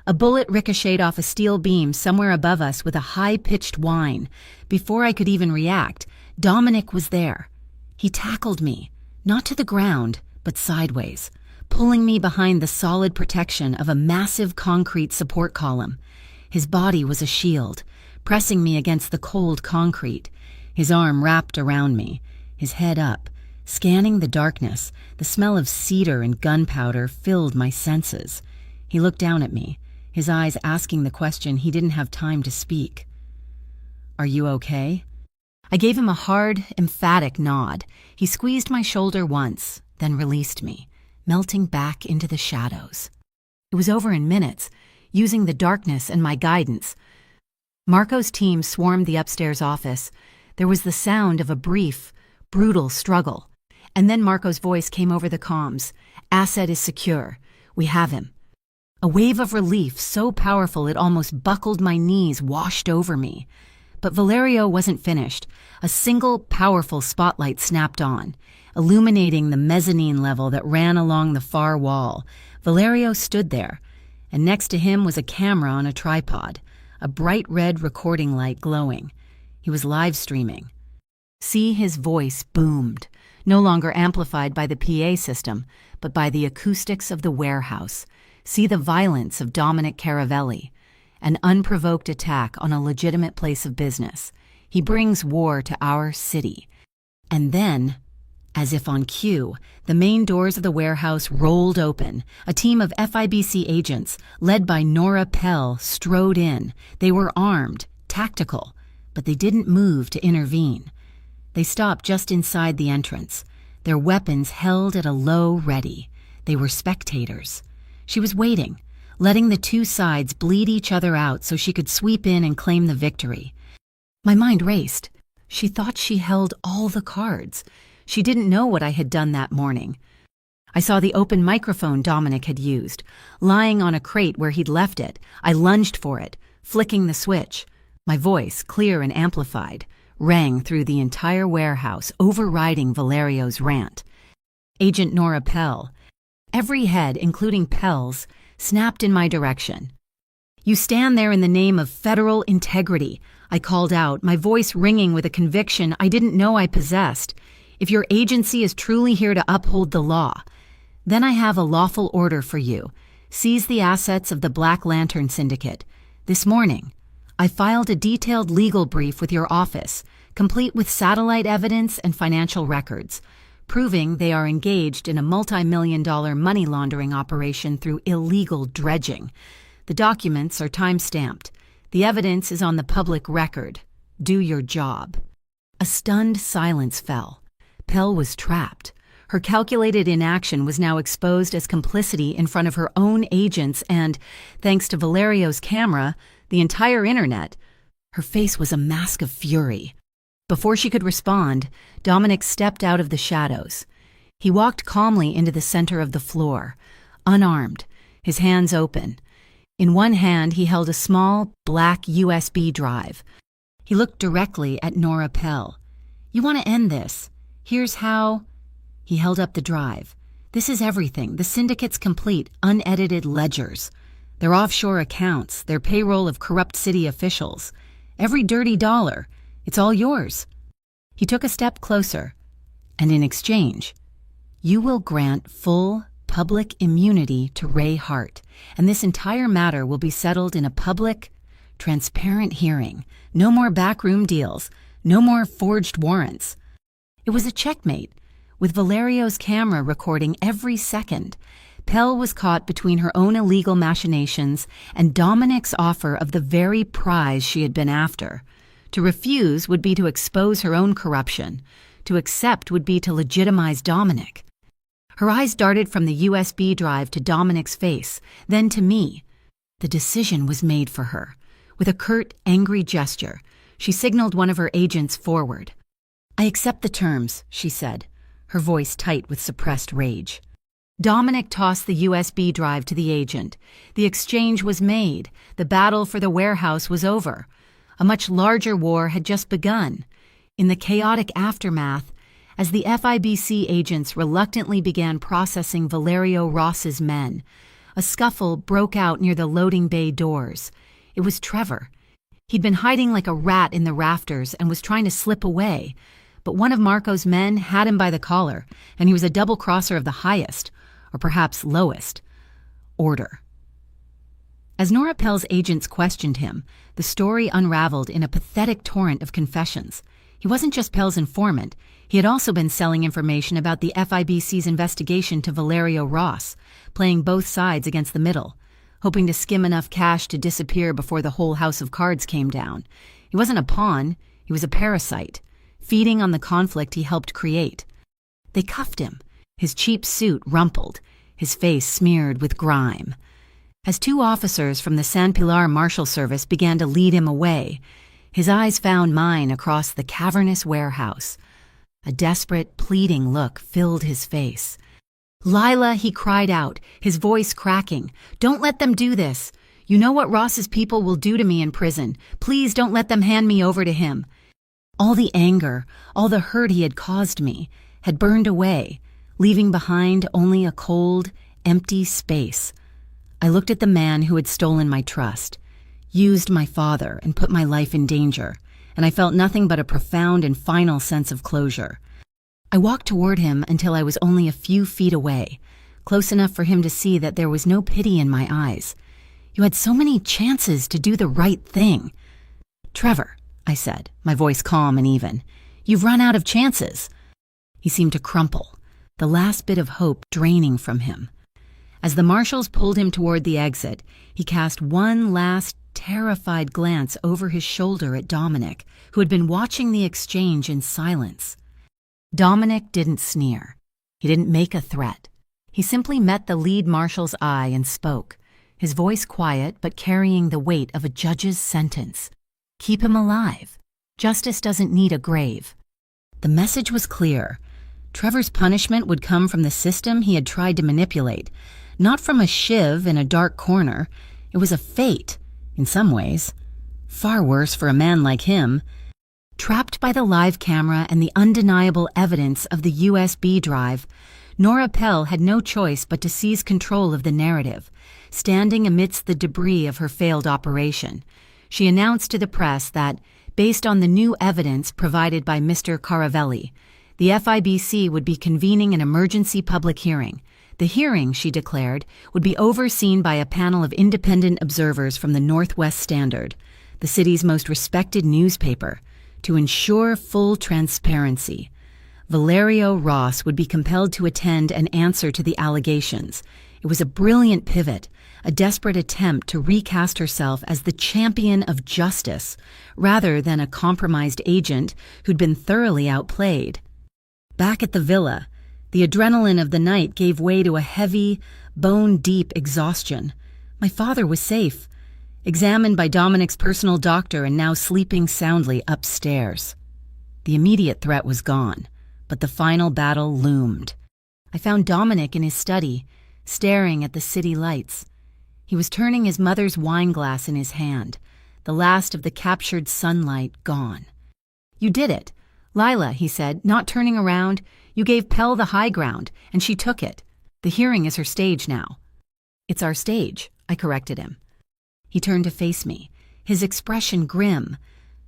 A bullet ricocheted off a steel beam somewhere above us with a high-pitched whine. Before I could even react, Dominic was there. He tackled me, not to the ground, but sideways, pulling me behind the solid protection of a massive concrete support column. His body was a shield, pressing me against the cold concrete. His arm wrapped around me, his head up. Scanning the darkness, the smell of cedar and gunpowder filled my senses. He looked down at me, his eyes asking the question he didn't have time to speak. "Are you okay?" I gave him a hard, emphatic nod. He squeezed my shoulder once, then released me, melting back into the shadows. It was over in minutes, using the darkness and my guidance. Marco's team swarmed the upstairs office. There was the sound of a brief, brutal struggle. And then Marco's voice came over the comms. "Asset is secure. We have him." A wave of relief so powerful it almost buckled my knees washed over me. But Valerio wasn't finished. A single, powerful spotlight snapped on, illuminating the mezzanine level that ran along the far wall. Valerio stood there, and next to him was a camera on a tripod, a bright red recording light glowing. He was live streaming. See, his voice boomed, no longer amplified by the PA system, but by the acoustics of the warehouse. See the violence of Dominic Caravelli, an unprovoked attack on a legitimate place of business. He brings war to our city. And then, as if on cue, the main doors of the warehouse rolled open. A team of FIBC agents, led by Nora Pell, strode in. They were armed, tactical, but they didn't move to intervene. They stopped just inside the entrance, their weapons held at a low ready. They were spectators. She was waiting, letting the two sides bleed each other out so she could sweep in and claim the victory. My mind raced. She thought she held all the cards. She didn't know what I had done that morning. I saw the open microphone Dominic had used, lying on a crate where he'd left it. I lunged for it, flicking the switch. My voice, clear and amplified, rang through the entire warehouse, overriding Valerio's rant. Agent Nora Pell. Every head, including Pell's, snapped in my direction. "You stand there in the name of federal integrity," I called out, my voice ringing with a conviction I didn't know I possessed. "If your agency is truly here to uphold the law, then I have a lawful order for you. Seize the assets of the Black Lantern Syndicate. This morning, I filed a detailed legal brief with your office, complete with satellite evidence and financial records, proving they are engaged in a multi-million-dollar money laundering operation through illegal dredging. The documents are time-stamped. The evidence is on the public record. Do your job." A stunned silence fell. Pell was trapped. Her calculated inaction was now exposed as complicity in front of her own agents and, thanks to Valerio's camera, the entire internet. Her face was a mask of fury. Before she could respond, Dominic stepped out of the shadows. He walked calmly into the center of the floor, unarmed, his hands open. In one hand, he held a small, black USB drive. He looked directly at Nora Pell. "You want to end this? Here's how." He held up the drive. "This is everything. The syndicate's complete, unedited ledgers. Their offshore accounts, their payroll of corrupt city officials. Every dirty dollar. It's all yours." He took a step closer, and in exchange, you will grant full public immunity to Ray Hart, and this entire matter will be settled in a public, transparent hearing. No more backroom deals, no more forged warrants. It was a checkmate, with Valerio's camera recording every second. Pell was caught between her own illegal machinations and Dominic's offer of the very prize she had been after. To refuse would be to expose her own corruption. To accept would be to legitimize Dominic. Her eyes darted from the USB drive to Dominic's face, then to me. The decision was made for her. With a curt, angry gesture, she signaled one of her agents forward. "I accept the terms," she said, her voice tight with suppressed rage. Dominic tossed the USB drive to the agent. The exchange was made. The battle for the warehouse was over. A much larger war had just begun. In the chaotic aftermath, as the FIBC agents reluctantly began processing Valerio Ross's men, a scuffle broke out near the loading bay doors. It was Trevor. He'd been hiding like a rat in the rafters and was trying to slip away, but one of Marco's men had him by the collar, and he was a double-crosser of the highest, or perhaps lowest, order. As Nora Pell's agents questioned him, the story unraveled in a pathetic torrent of confessions. He wasn't just Pell's informant. He had also been selling information about the FIBC's investigation to Valerio Ross, playing both sides against the middle, hoping to skim enough cash to disappear before the whole house of cards came down. He wasn't a pawn. He was a parasite, feeding on the conflict he helped create. They cuffed him, his cheap suit rumpled, his face smeared with grime. As two officers from the San Pilar Marshal Service began to lead him away, his eyes found mine across the cavernous warehouse. A desperate, pleading look filled his face. "Lila," he cried out, his voice cracking, "don't let them do this. You know what Ross's people will do to me in prison. Please don't let them hand me over to him." All the anger, all the hurt he had caused me, had burned away, leaving behind only a cold, empty space. I looked at the man who had stolen my trust, used my father, and put my life in danger, and I felt nothing but a profound and final sense of closure. I walked toward him until I was only a few feet away, close enough for him to see that there was no pity in my eyes. "You had so many chances to do the right thing." "Trevor," I said, my voice calm and even, "you've run out of chances." He seemed to crumple, the last bit of hope draining from him. As the marshals pulled him toward the exit, he cast one last terrified glance over his shoulder at Dominic, who had been watching the exchange in silence. Dominic didn't sneer. He didn't make a threat. He simply met the lead marshal's eye and spoke, his voice quiet but carrying the weight of a judge's sentence. "Keep him alive. Justice doesn't need a grave." The message was clear. Trevor's punishment would come from the system he had tried to manipulate, not from a shiv in a dark corner. It was a fate, in some ways. Far worse for a man like him. Trapped by the live camera and the undeniable evidence of the USB drive, Nora Pell had no choice but to seize control of the narrative, standing amidst the debris of her failed operation. She announced to the press that, based on the new evidence provided by Mr. Caravelli, the FIBC would be convening an emergency public hearing. The hearing, she declared, would be overseen by a panel of independent observers from the Northwest Standard, the city's most respected newspaper, to ensure full transparency. Valerio Ross would be compelled to attend and answer to the allegations. It was a brilliant pivot, a desperate attempt to recast herself as the champion of justice, rather than a compromised agent who'd been thoroughly outplayed. Back at the villa, the adrenaline of the night gave way to a heavy, bone-deep exhaustion. My father was safe, examined by Dominic's personal doctor and now sleeping soundly upstairs. The immediate threat was gone, but the final battle loomed. I found Dominic in his study, staring at the city lights. He was turning his mother's wine glass in his hand, the last of the captured sunlight gone. "You did it. Lila," he said, not turning around. "You gave Pell the high ground, and she took it. The hearing is her stage now." "It's our stage," I corrected him. He turned to face me, his expression grim.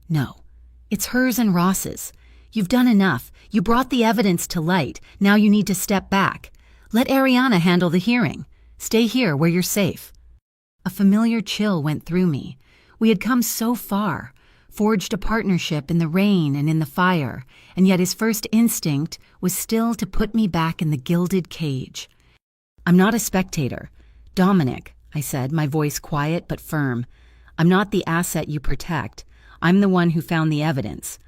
"No, it's hers and Ross's. You've done enough. You brought the evidence to light. Now you need to step back. Let Ariana handle the hearing. Stay here where you're safe." A familiar chill went through me. We had come so far, forged a partnership in the rain and in the fire, and yet his first instinct was still to put me back in the gilded cage. "I'm not a spectator. Dominic," I said, my voice quiet but firm, "I'm not the asset you protect. I'm the one who found the evidence.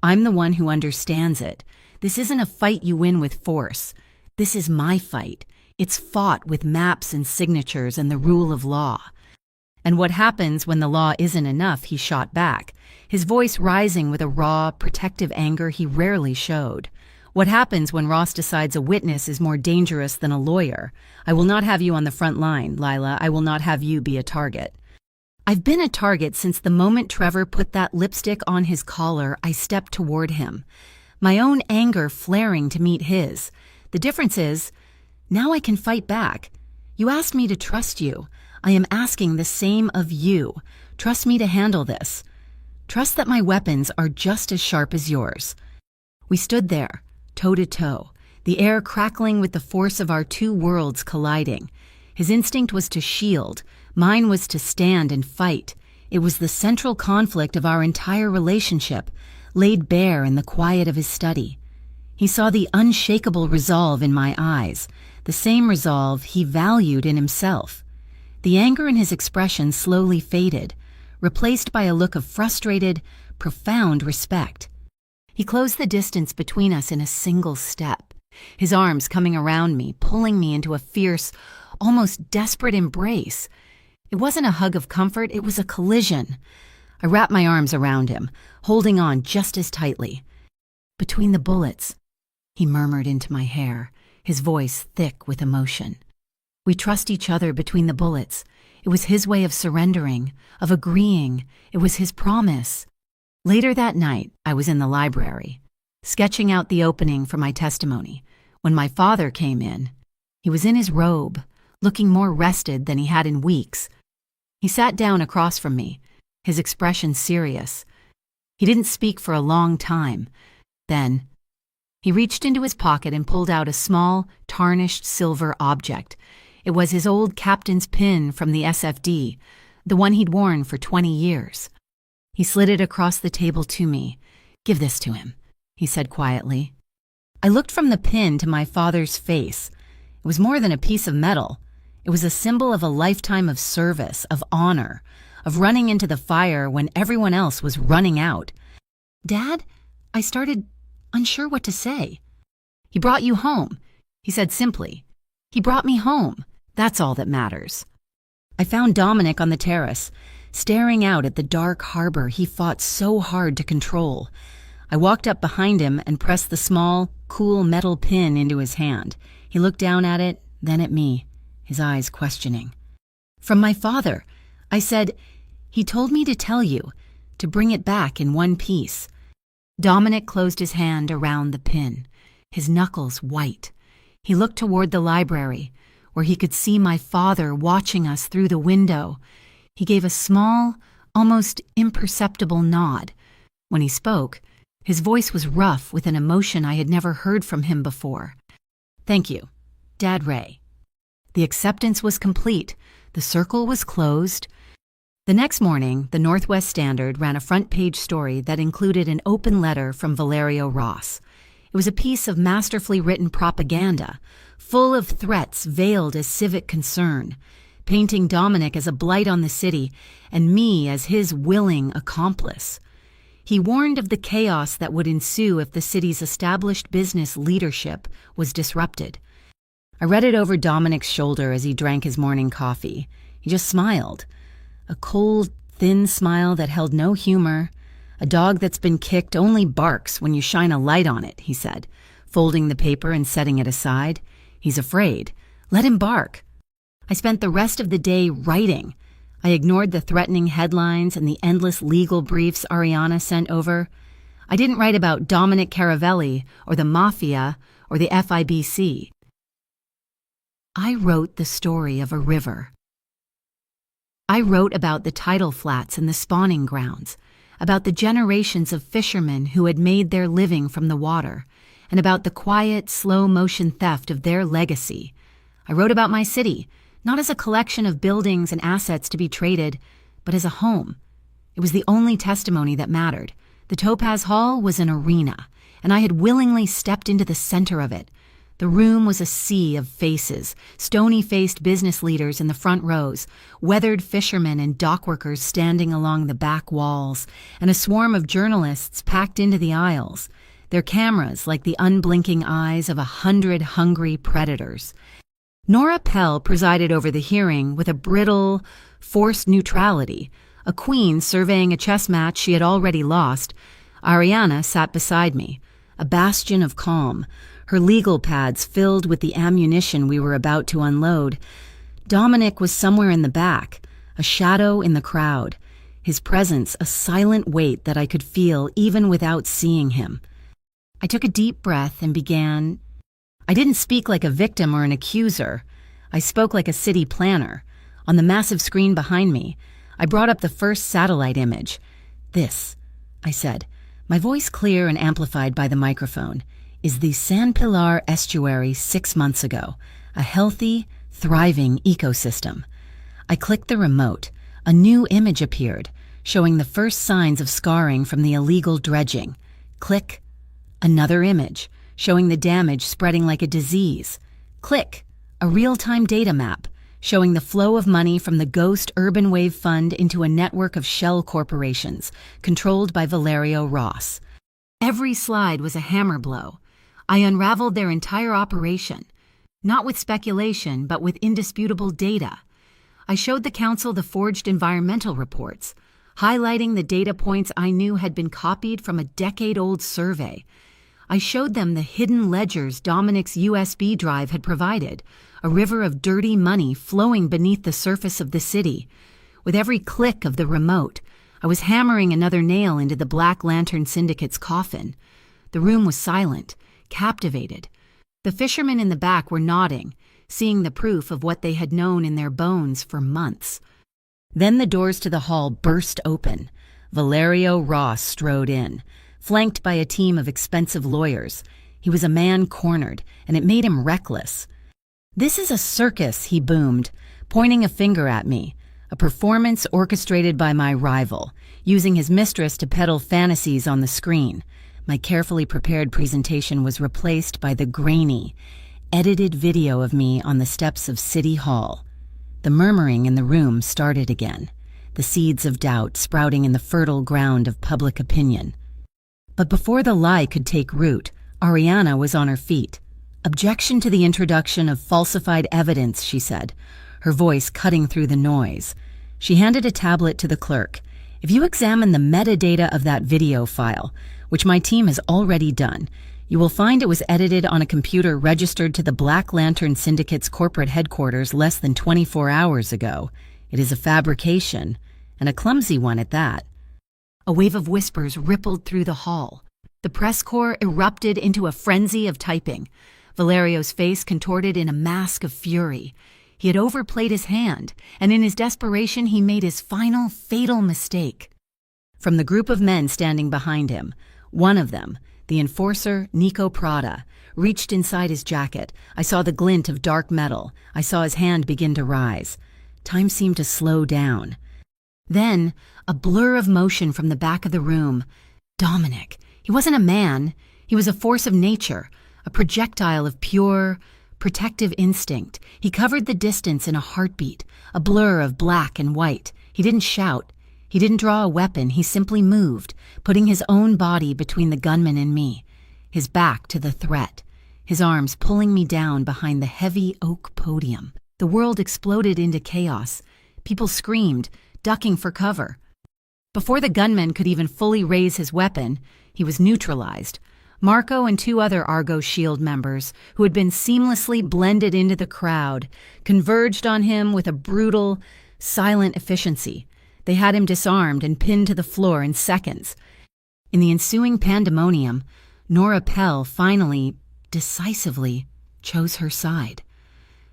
I'm the one who understands it. This isn't a fight you win with force. This is my fight. It's fought with maps and signatures and the rule of law." "And what happens when the law isn't enough?" he shot back, his voice rising with a raw, protective anger he rarely showed. "What happens when Ross decides a witness is more dangerous than a lawyer? I will not have you on the front line, Lila. I will not have you be a target." I've been a target since the moment Trevor put that lipstick on his collar. I stepped toward him, my own anger flaring to meet his. The difference is, now I can fight back. You asked me to trust you. I am asking the same of you. Trust me to handle this. Trust that my weapons are just as sharp as yours. We stood there, toe to toe, the air crackling with the force of our two worlds colliding. His instinct was to shield, mine was to stand and fight. It was the central conflict of our entire relationship, laid bare in the quiet of his study. He saw the unshakable resolve in my eyes, the same resolve he valued in himself. The anger in his expression slowly faded, replaced by a look of frustrated, profound respect. He closed the distance between us in a single step, his arms coming around me, pulling me into a fierce, almost desperate embrace. It wasn't a hug of comfort, it was a collision. I wrapped my arms around him, holding on just as tightly. "Between the bullets," he murmured into my hair, his voice thick with emotion. "We trust each other between the bullets. It was his way of surrendering, of agreeing. It was his promise." Later that night, I was in the library, sketching out the opening for my testimony, when my father came in. He was in his robe, looking more rested than he had in weeks. He sat down across from me, his expression serious. He didn't speak for a long time. Then, he reached into his pocket and pulled out a small, tarnished silver object. It was his old captain's pin from the SFD, the one he'd worn for 20 years. He slid it across the table to me. "Give this to him," he said quietly. I looked from the pin to my father's face. It was more than a piece of metal. It was a symbol of a lifetime of service, of honor, of running into the fire when everyone else was running out. "Dad," I started, unsure what to say. "He brought you home," he said simply. "He brought me home. That's all that matters." I found Dominic on the terrace, staring out at the dark harbor he fought so hard to control. I walked up behind him and pressed the small, cool metal pin into his hand. He looked down at it, then at me, his eyes questioning. "From my father," I said. "He told me to tell you, to bring it back in one piece." Dominic closed his hand around the pin, his knuckles white. He looked toward the library, where he could see my father watching us through the window. He gave a small, almost imperceptible nod. When he spoke, his voice was rough with an emotion I had never heard from him before. "Thank you, Dad Ray." The acceptance was complete. The circle was closed. The next morning, the Northwest Standard ran a front-page story that included an open letter from Valerio Ross. It was a piece of masterfully written propaganda, full of threats veiled as civic concern, painting Dominic as a blight on the city and me as his willing accomplice. He warned of the chaos that would ensue if the city's established business leadership was disrupted. I read it over Dominic's shoulder as he drank his morning coffee. He just smiled. A cold, thin smile that held no humor. "A dog that's been kicked only barks when you shine a light on it," he said, folding the paper and setting it aside. "He's afraid. Let him bark." I spent the rest of the day writing. I ignored the threatening headlines and the endless legal briefs Ariana sent over. I didn't write about Dominic Caravelli or the Mafia or the FIBC. I wrote the story of a river. I wrote about the tidal flats and the spawning grounds, about the generations of fishermen who had made their living from the water, and about the quiet, slow-motion theft of their legacy. I wrote about my city, not as a collection of buildings and assets to be traded, but as a home. It was the only testimony that mattered. The Topaz Hall was an arena, and I had willingly stepped into the center of it. The room was a sea of faces, stony-faced business leaders in the front rows, weathered fishermen and dockworkers standing along the back walls, and a swarm of journalists packed into the aisles, their cameras like the unblinking eyes of 100 hungry predators. Nora Pell presided over the hearing with a brittle, forced neutrality, a queen surveying a chess match she had already lost. Ariana sat beside me, a bastion of calm, her legal pads filled with the ammunition we were about to unload. Dominic was somewhere in the back, a shadow in the crowd, his presence a silent weight that I could feel even without seeing him. I took a deep breath and began. I didn't speak like a victim or an accuser. I spoke like a city planner. On the massive screen behind me, I brought up the first satellite image. "This," I said, my voice clear and amplified by the microphone, "is the San Pilar estuary 6 months ago, a healthy, thriving ecosystem." I clicked the remote. A new image appeared, showing the first signs of scarring from the illegal dredging. Click. Another image, showing the damage spreading like a disease. Click. A real-time data map, showing the flow of money from the Ghost Urban Wave Fund into a network of shell corporations, controlled by Valerio Ross. Every slide was a hammer blow. I unraveled their entire operation, not with speculation, but with indisputable data. I showed the council the forged environmental reports, highlighting the data points I knew had been copied from a decade-old survey. I showed them the hidden ledgers Dominic's USB drive had provided, a river of dirty money flowing beneath the surface of the city. With every click of the remote, I was hammering another nail into the Black Lantern Syndicate's coffin. The room was silent, captivated. The fishermen in the back were nodding, seeing the proof of what they had known in their bones for months. Then the doors to the hall burst open. Valerio Ross strode in, flanked by a team of expensive lawyers. He was a man cornered, and it made him reckless. "This is a circus," he boomed, pointing a finger at me, a performance orchestrated by my rival, using his mistress to peddle fantasies on the screen. My carefully prepared presentation was replaced by the grainy, edited video of me on the steps of City Hall. The murmuring in the room started again, the seeds of doubt sprouting in the fertile ground of public opinion. But before the lie could take root, Ariana was on her feet. "Objection to the introduction of falsified evidence," she said, her voice cutting through the noise. She handed a tablet to the clerk. "If you examine the metadata of that video file, which my team has already done, you will find it was edited on a computer registered to the Black Lantern Syndicate's corporate headquarters less than 24 hours ago. It is a fabrication, and a clumsy one at that." A wave of whispers rippled through the hall. The press corps erupted into a frenzy of typing. Valerio's face contorted in a mask of fury. He had overplayed his hand, and in his desperation he made his final, fatal mistake. From the group of men standing behind him, one of them, the enforcer, Nico Prada, reached inside his jacket. I saw the glint of dark metal. I saw his hand begin to rise. Time seemed to slow down. Then, a blur of motion from the back of the room. Dominic. He wasn't a man. He was a force of nature, a projectile of pure, protective instinct. He covered the distance in a heartbeat, a blur of black and white. He didn't shout. He didn't draw a weapon. He simply moved, putting his own body between the gunman and me, his back to the threat, his arms pulling me down behind the heavy oak podium. The world exploded into chaos. People screamed, ducking for cover. Before the gunman could even fully raise his weapon, he was neutralized. Marco and two other Argos Shield members, who had been seamlessly blended into the crowd, converged on him with a brutal, silent efficiency. They had him disarmed and pinned to the floor in seconds. In the ensuing pandemonium, Nora Pell finally, decisively, chose her side.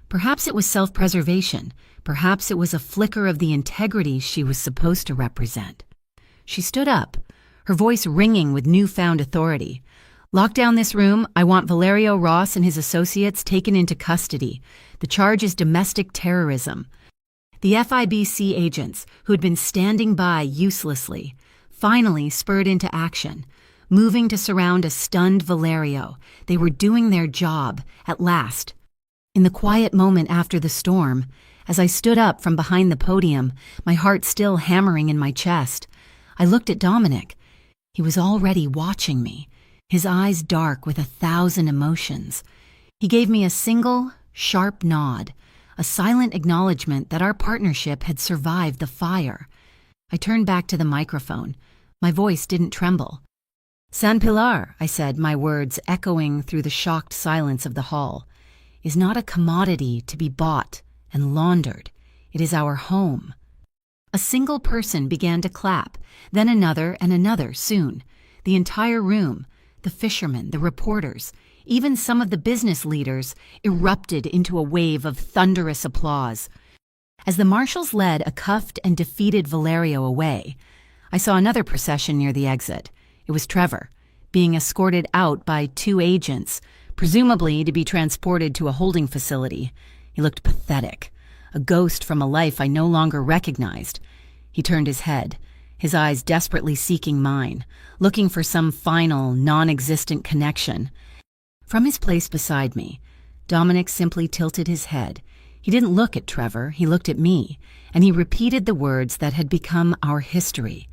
Perhaps it was self-preservation. Perhaps it was a flicker of the integrity she was supposed to represent. She stood up, her voice ringing with newfound authority. "Lock down this room. I want Valerio Ross and his associates taken into custody. The charge is domestic terrorism." The FIBC agents, who had been standing by uselessly, finally spurred into action, moving to surround a stunned Valerio. They were doing their job, at last. In the quiet moment after the storm, as I stood up from behind the podium, my heart still hammering in my chest, I looked at Dominic. He was already watching me, his eyes dark with 1,000 emotions. He gave me a single, sharp nod, a silent acknowledgement that our partnership had survived the fire. I turned back to the microphone. My voice didn't tremble. "San Pilar," I said, my words echoing through the shocked silence of the hall, "is not a commodity to be bought and laundered. It is our home." A single person began to clap, then another and another soon. The entire room, the fishermen, the reporters, even some of the business leaders, erupted into a wave of thunderous applause. As the marshals led a cuffed and defeated Valerio away, I saw another procession near the exit. It was Trevor, being escorted out by 2 agents, presumably to be transported to a holding facility. He looked pathetic, a ghost from a life I no longer recognized. He turned his head, his eyes desperately seeking mine, looking for some final, non-existent connection. From his place beside me, Dominic simply tilted his head. He didn't look at Trevor, he looked at me, and he repeated the words that had become our history,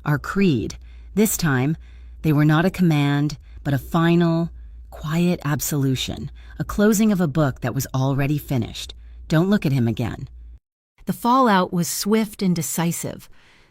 our creed. This time, they were not a command, but a final, quiet absolution, a closing of a book that was already finished. Don't look at him again. The fallout was swift and decisive.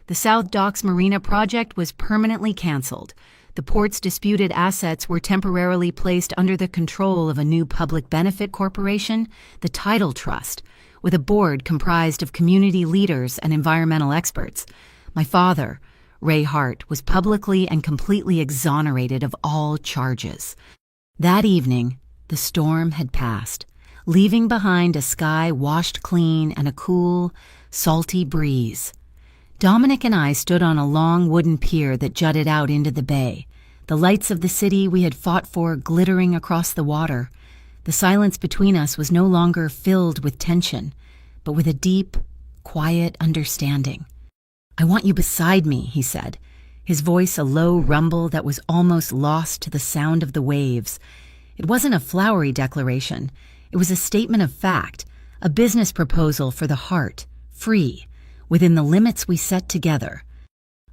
The South Docks Marina project was permanently canceled. The port's disputed assets were temporarily placed under the control of a new public benefit corporation, the Tidal Trust, with a board comprised of community leaders and environmental experts. My father, Ray Hart, was publicly and completely exonerated of all charges. That evening, the storm had passed, leaving behind a sky washed clean and a cool, salty breeze. Dominic and I stood on a long wooden pier that jutted out into the bay, the lights of the city we had fought for glittering across the water. The silence between us was no longer filled with tension, but with a deep, quiet understanding. "I want you beside me," he said, his voice a low rumble that was almost lost to the sound of the waves. It wasn't a flowery declaration. It was a statement of fact, a business proposal for the heart, free, within the limits we set together.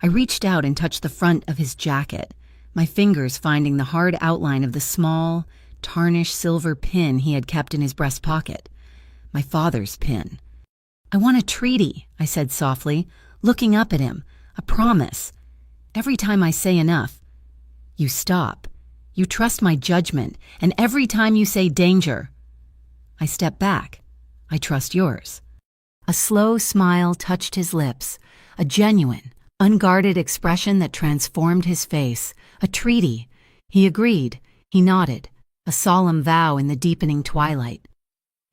I reached out and touched the front of his jacket, my fingers finding the hard outline of the small, tarnished silver pin he had kept in his breast pocket. My father's pin. "I want a treaty," I said softly, looking up at him, "a promise. Every time I say enough, you stop. You trust my judgment, and every time you say danger, I step back. I trust yours." A slow smile touched his lips, a genuine, unguarded expression that transformed his face. A treaty. He agreed. He nodded, a solemn vow in the deepening twilight.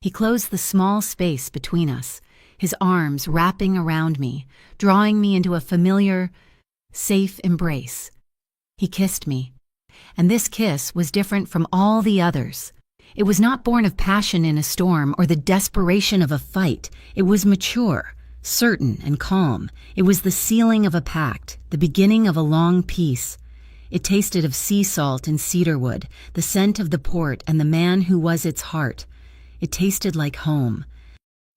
He closed the small space between us, his arms wrapping around me, drawing me into a familiar, safe embrace. He kissed me, and this kiss was different from all the others. It was not born of passion in a storm or the desperation of a fight. It was mature, certain, and calm. It was the sealing of a pact, the beginning of a long peace. It tasted of sea salt and cedarwood, the scent of the port and the man who was its heart. It tasted like home.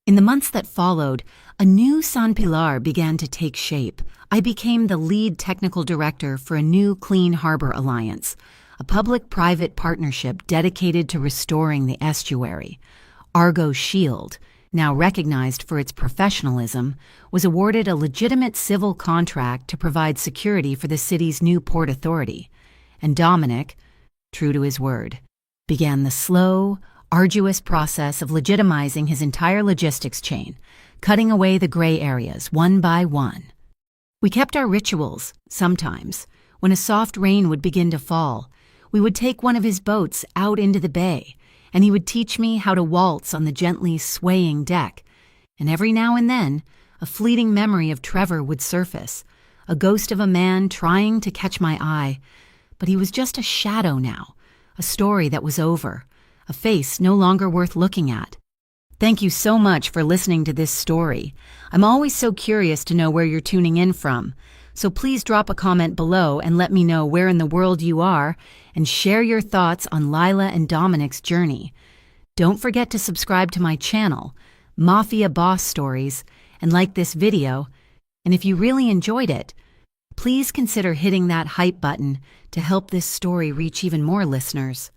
In the months that followed, a new San Pilar began to take shape. I became the lead technical director for a new Clean Harbor Alliance, a public-private partnership dedicated to restoring the estuary. Argo Shield, now recognized for its professionalism, was awarded a legitimate civil contract to provide security for the city's new port authority. And Dominic, true to his word, began the slow, arduous process of legitimizing his entire logistics chain, cutting away the gray areas one by one. We kept our rituals, sometimes. When a soft rain would begin to fall, we would take one of his boats out into the bay, and he would teach me how to waltz on the gently swaying deck. And every now and then, a fleeting memory of Trevor would surface, a ghost of a man trying to catch my eye. But he was just a shadow now, a story that was over, a face no longer worth looking at. Thank you so much for listening to this story. I'm always so curious to know where you're tuning in from. So please drop a comment below and let me know where in the world you are, and share your thoughts on Lila and Dominic's journey. Don't forget to subscribe to my channel, Mafia Boss Stories, and like this video. And if you really enjoyed it, please consider hitting that hype button to help this story reach even more listeners.